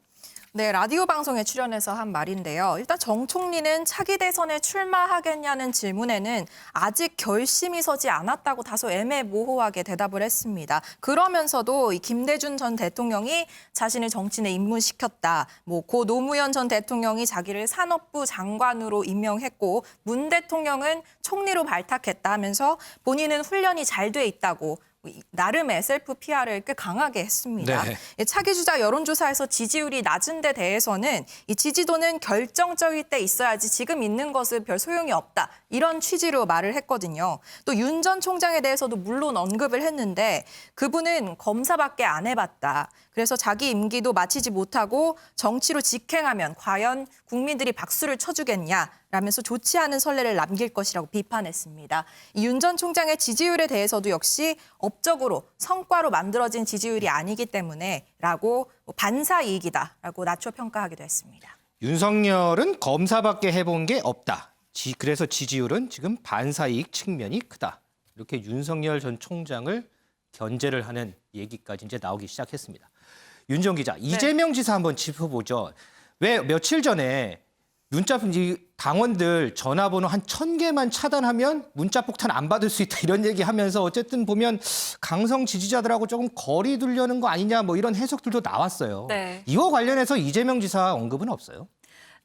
네, 라디오 방송에 출연해서 한 말인데요. 일단 정 총리는 차기 대선에 출마하겠냐는 질문에는 아직 결심이 서지 않았다고 다소 애매모호하게 대답을 했습니다. 그러면서도 이 김대중 전 대통령이 자신을 정치인에 입문시켰다. 고 노무현 전 대통령이 자기를 산업부 장관으로 임명했고 문 대통령은 총리로 발탁했다 하면서 본인은 훈련이 잘 돼 있다고 나름의 셀프 PR을 꽤 강하게 했습니다. 네. 차기 주자 여론조사에서 지지율이 낮은 데 대해서는 이 지지도는 결정적일 때 있어야지 지금 있는 것은 별 소용이 없다. 이런 취지로 말을 했거든요. 또 윤 전 총장에 대해서도 물론 언급을 했는데 그분은 검사밖에 안 해봤다. 그래서 자기 임기도 마치지 못하고 정치로 직행하면 과연 국민들이 박수를 쳐주겠냐. 라면서 좋지 않은 선례를 남길 것이라고 비판했습니다. 윤 전 총장의 지지율에 대해서도 역시 업적으로 성과로 만들어진 지지율이 아니기 때문에 라고 반사 이익이다라고 낮춰 평가하기도 했습니다. 윤석열은 검사밖에 해본 게 없다. 그래서 지지율은 지금 반사 이익 측면이 크다. 이렇게 윤석열 전 총장을 견제를 하는 얘기까지 이제 나오기 시작했습니다. 윤정 기자, 이재명 지사 한번 짚어보죠. 왜 며칠 전에 당원들 전화번호 한 1000개만 차단하면 문자 폭탄 안 받을 수 있다 이런 얘기하면서 어쨌든 보면 강성 지지자들하고 조금 거리 두려는 거 아니냐 이런 해석들도 나왔어요. 네. 이와 관련해서 이재명 지사 언급은 없어요?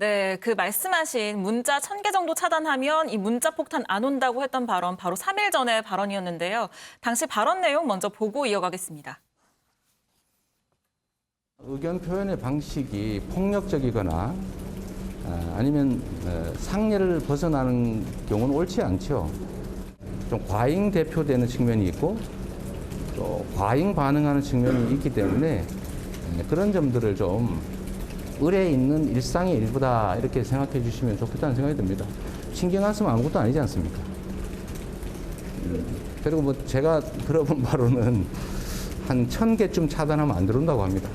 네, 그 말씀하신 문자 1000개 정도 차단하면 이 문자 폭탄 안 온다고 했던 발언 바로 3일 전의 발언이었는데요. 당시 발언 내용 먼저 보고 이어가겠습니다. 의견 표현의 방식이 폭력적이거나 아니면 상례를 벗어나는 경우는 옳지 않죠. 좀 과잉 대표되는 측면이 있고 또 과잉 반응하는 측면이 있기 때문에 그런 점들을 좀 의례에 있는 일상의 일부다 이렇게 생각해 주시면 좋겠다는 생각이 듭니다. 신경 안 쓰면 아무것도 아니지 않습니까? 그리고 뭐 제가 들어본 바로는 한 1000개쯤 차단하면 안 들어온다고 합니다.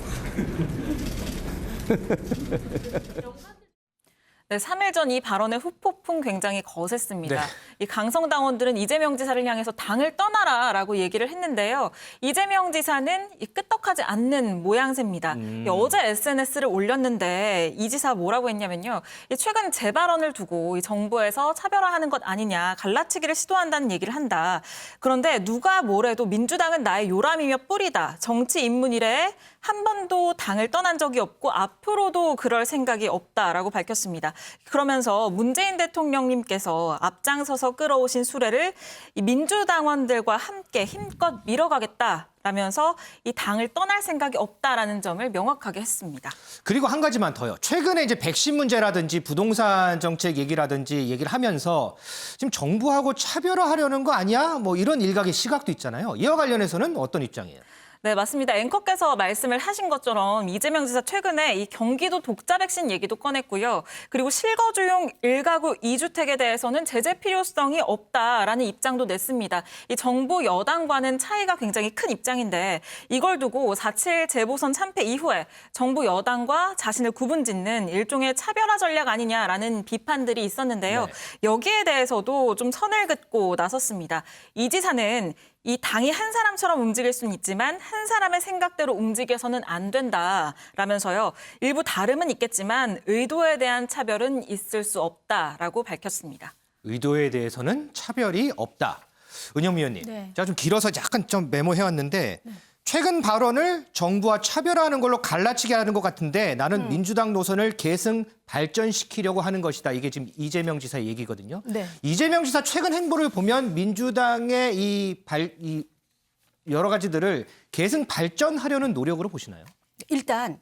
네, 3일 전 이 발언의 후폭풍 굉장히 거셌습니다. 네. 이 강성당원들은 이재명 지사를 향해서 당을 떠나라라고 얘기를 했는데요. 이재명 지사는 이 끄떡하지 않는 모양새입니다. 어제 SNS를 올렸는데 이 지사 뭐라고 했냐면요. 최근 제 발언을 두고 이 정부에서 차별화하는 것 아니냐, 갈라치기를 시도한다는 얘기를 한다. 그런데 누가 뭐래도 민주당은 나의 요람이며 뿌리다. 정치 입문 이래 한 번도 당을 떠난 적이 없고 앞으로도 그럴 생각이 없다라고 밝혔습니다. 그러면서 문재인 대통령님께서 앞장서서 끌어오신 수레를 이 민주당원들과 함께 힘껏 밀어가겠다라면서 이 당을 떠날 생각이 없다라는 점을 명확하게 했습니다. 그리고 한 가지만 더요. 최근에 이제 백신 문제라든지 부동산 정책 얘기라든지 얘기를 하면서 지금 정부하고 차별화하려는 거 아니야? 뭐 이런 일각의 시각도 있잖아요. 이와 관련해서는 어떤 입장이에요? 네, 맞습니다. 앵커께서 말씀을 하신 것처럼 이재명 지사 최근에 이 경기도 독자 백신 얘기도 꺼냈고요. 그리고 실거주용 1가구 2주택에 대해서는 제재 필요성이 없다라는 입장도 냈습니다. 이 정부 여당과는 차이가 굉장히 큰 입장인데 이걸 두고 4.7 재보선 참패 이후에 정부 여당과 자신을 구분짓는 일종의 차별화 전략 아니냐라는 비판들이 있었는데요. 네. 여기에 대해서도 좀 선을 긋고 나섰습니다. 이 지사는 이 당이 한 사람처럼 움직일 수는 있지만 한 사람의 생각대로 움직여서는 안 된다라면서요. 일부 다름은 있겠지만 의도에 대한 차별은 있을 수 없다라고 밝혔습니다. 의도에 대해서는 차별이 없다. 은영 위원님, 네. 제가 좀 길어서 약간 좀 메모해왔는데 최근 발언을 정부와 차별화하는 걸로 갈라치게 하는 것 같은데 나는 민주당 노선을 계승 발전시키려고 하는 것이다. 이게 지금 이재명 지사의 얘기거든요. 네. 이재명 지사 최근 행보를 보면 민주당의 이 여러 가지들을 계승 발전하려는 노력으로 보시나요? 일단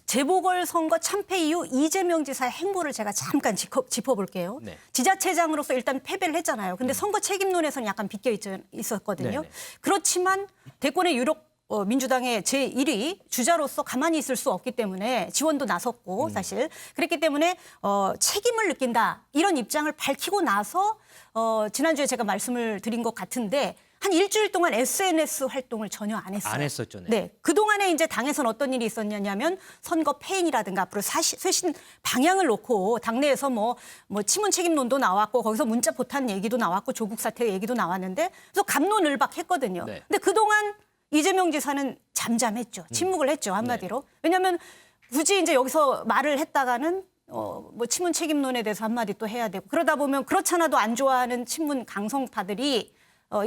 재보궐선거 참패 이후 이재명 지사의 행보를 제가 잠깐 짚어볼게요. 네. 지자체장으로서 일단 패배를 했잖아요. 근데 선거 책임론에서는 약간 비껴 있었거든요. 네네. 그렇지만 대권의 유력 민주당의 제1위 주자로서 가만히 있을 수 없기 때문에 지원도 나섰고 사실 그랬기 때문에 책임을 느낀다 이런 입장을 밝히고 나서 지난주에 제가 말씀을 드린 것 같은데 한 일주일 동안 SNS 활동을 전혀 안 했어요. 안 했었죠. 네. 네. 그동안에 이제 당에서는 어떤 일이 있었냐면 선거 패인이라든가 앞으로 쇄신 방향을 놓고 당내에서 뭐 치문 책임론도 나왔고 거기서 문자 포탄 얘기도 나왔고 조국 사태 얘기도 나왔는데 그래서 갑론을박했거든요. 네. 근데 그동안 이재명 지사는 잠잠했죠. 침묵을 했죠. 한마디로. 왜냐하면 굳이 이제 여기서 말을 했다가는 뭐 친문 책임론에 대해서 한마디 또 해야 되고 그러다 보면 그렇잖아도 안 좋아하는 친문 강성파들이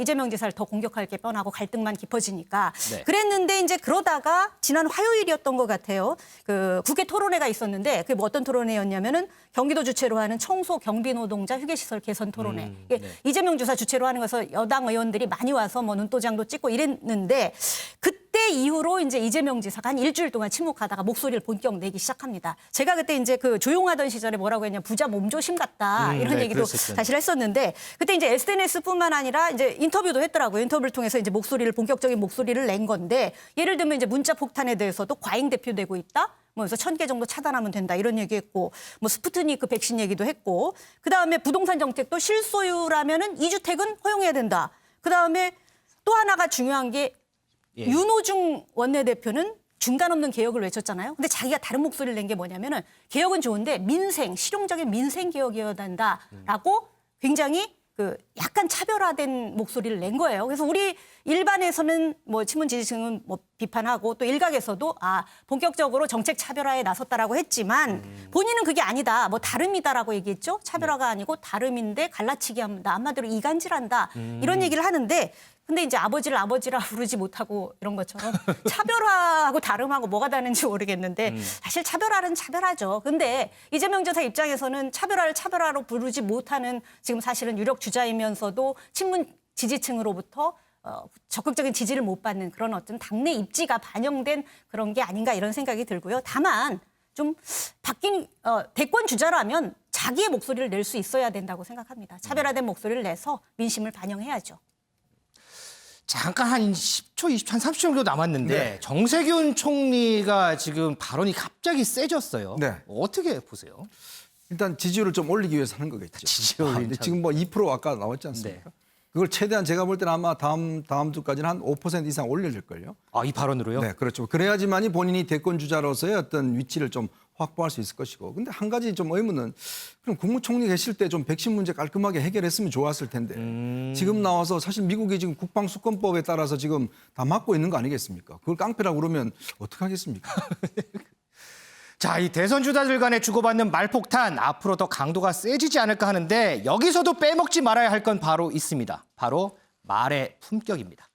이재명 지사를 더 공격할 게 뻔하고 갈등만 깊어지니까 네. 그랬는데 이제 그러다가 지난 화요일이었던 것 같아요. 그 국회 토론회가 있었는데 그게 뭐 어떤 토론회였냐면은 경기도 주최로 하는 청소 경비 노동자 휴게시설 개선 토론회. 이게 네. 이재명 지사 주최로 하는 것에서 여당 의원들이 많이 와서 뭐 눈도장도 찍고 이랬는데 그때 이후로 이제 이재명 지사가 한 일주일 동안 침묵하다가 목소리를 본격 내기 시작합니다. 제가 그때 이제 그 조용하던 시절에 뭐라고 했냐 부자 몸조심 같다 이런 네, 얘기도 그랬었죠. 사실 했었는데 그때 이제 SNS뿐만 아니라 이제 인터뷰도 했더라고요. 인터뷰를 통해서 이제 본격적인 목소리를 낸 건데 예를 들면 이제 문자 폭탄에 대해서도 과잉 대표되고 있다. 뭐 그래서 1000개 정도 차단하면 된다 이런 얘기했고 뭐 스푸트니크 백신 얘기도 했고 그다음에 부동산 정책도 실소유라면은 2주택은 허용해야 된다. 그다음에 또 하나가 중요한 게 윤호중 원내대표는 중간 없는 개혁을 외쳤잖아요. 근데 자기가 다른 목소리를 낸 게 뭐냐면은 개혁은 좋은데 실용적인 민생 개혁이어야 된다라고 굉장히 그 약간 차별화된 목소리를 낸 거예요. 그래서 우리 일반에서는 뭐 친문 지지층은 뭐 비판하고 또 일각에서도 본격적으로 정책 차별화에 나섰다라고 했지만 본인은 그게 아니다. 뭐 다름이다라고 얘기했죠. 차별화가 아니고 다름인데 갈라치기 한다. 한마디로 이간질한다. 이런 얘기를 하는데 근데 이제 아버지를 아버지라 부르지 못하고 이런 것처럼 차별화하고 다름하고 뭐가 다른지 모르겠는데 사실 차별화는 차별화죠. 근데 이재명 지사 입장에서는 차별화를 차별화로 부르지 못하는 지금 사실은 유력 주자이면서도 친문 지지층으로부터 적극적인 지지를 못 받는 그런 어떤 당내 입지가 반영된 그런 게 아닌가 이런 생각이 들고요. 다만 좀 바뀐 대권 주자라면 자기의 목소리를 낼 수 있어야 된다고 생각합니다. 차별화된 목소리를 내서 민심을 반영해야죠. 잠깐 한 10초, 20초, 한 30초 정도 남았는데 네. 정세균 총리가 지금 발언이 갑자기 세졌어요. 네. 어떻게 보세요? 일단 지지율을 좀 올리기 위해서 하는 거겠죠. 지지율 근데 지금 뭐 2% 아까 나왔지 않습니까? 그걸 최대한 제가 볼 때는 아마 다음 주까지는 한 5% 이상 올려줄걸요. 아, 이 발언으로요? 네, 그렇죠. 그래야지만이 본인이 대권 주자로서의 어떤 위치를 좀 확보할 수 있을 것이고. 근데 한 가지 좀 의문은 그럼 국무총리 계실 때 좀 백신 문제 깔끔하게 해결했으면 좋았을 텐데 지금 나와서 사실 미국이 지금 국방수권법에 따라서 지금 다 막고 있는 거 아니겠습니까? 그걸 깡패라고 그러면 어떡하겠습니까? 자, 이 대선 주자들 간에 주고받는 말폭탄 앞으로 더 강도가 세지지 않을까 하는데 여기서도 빼먹지 말아야 할 건 바로 있습니다. 바로 말의 품격입니다.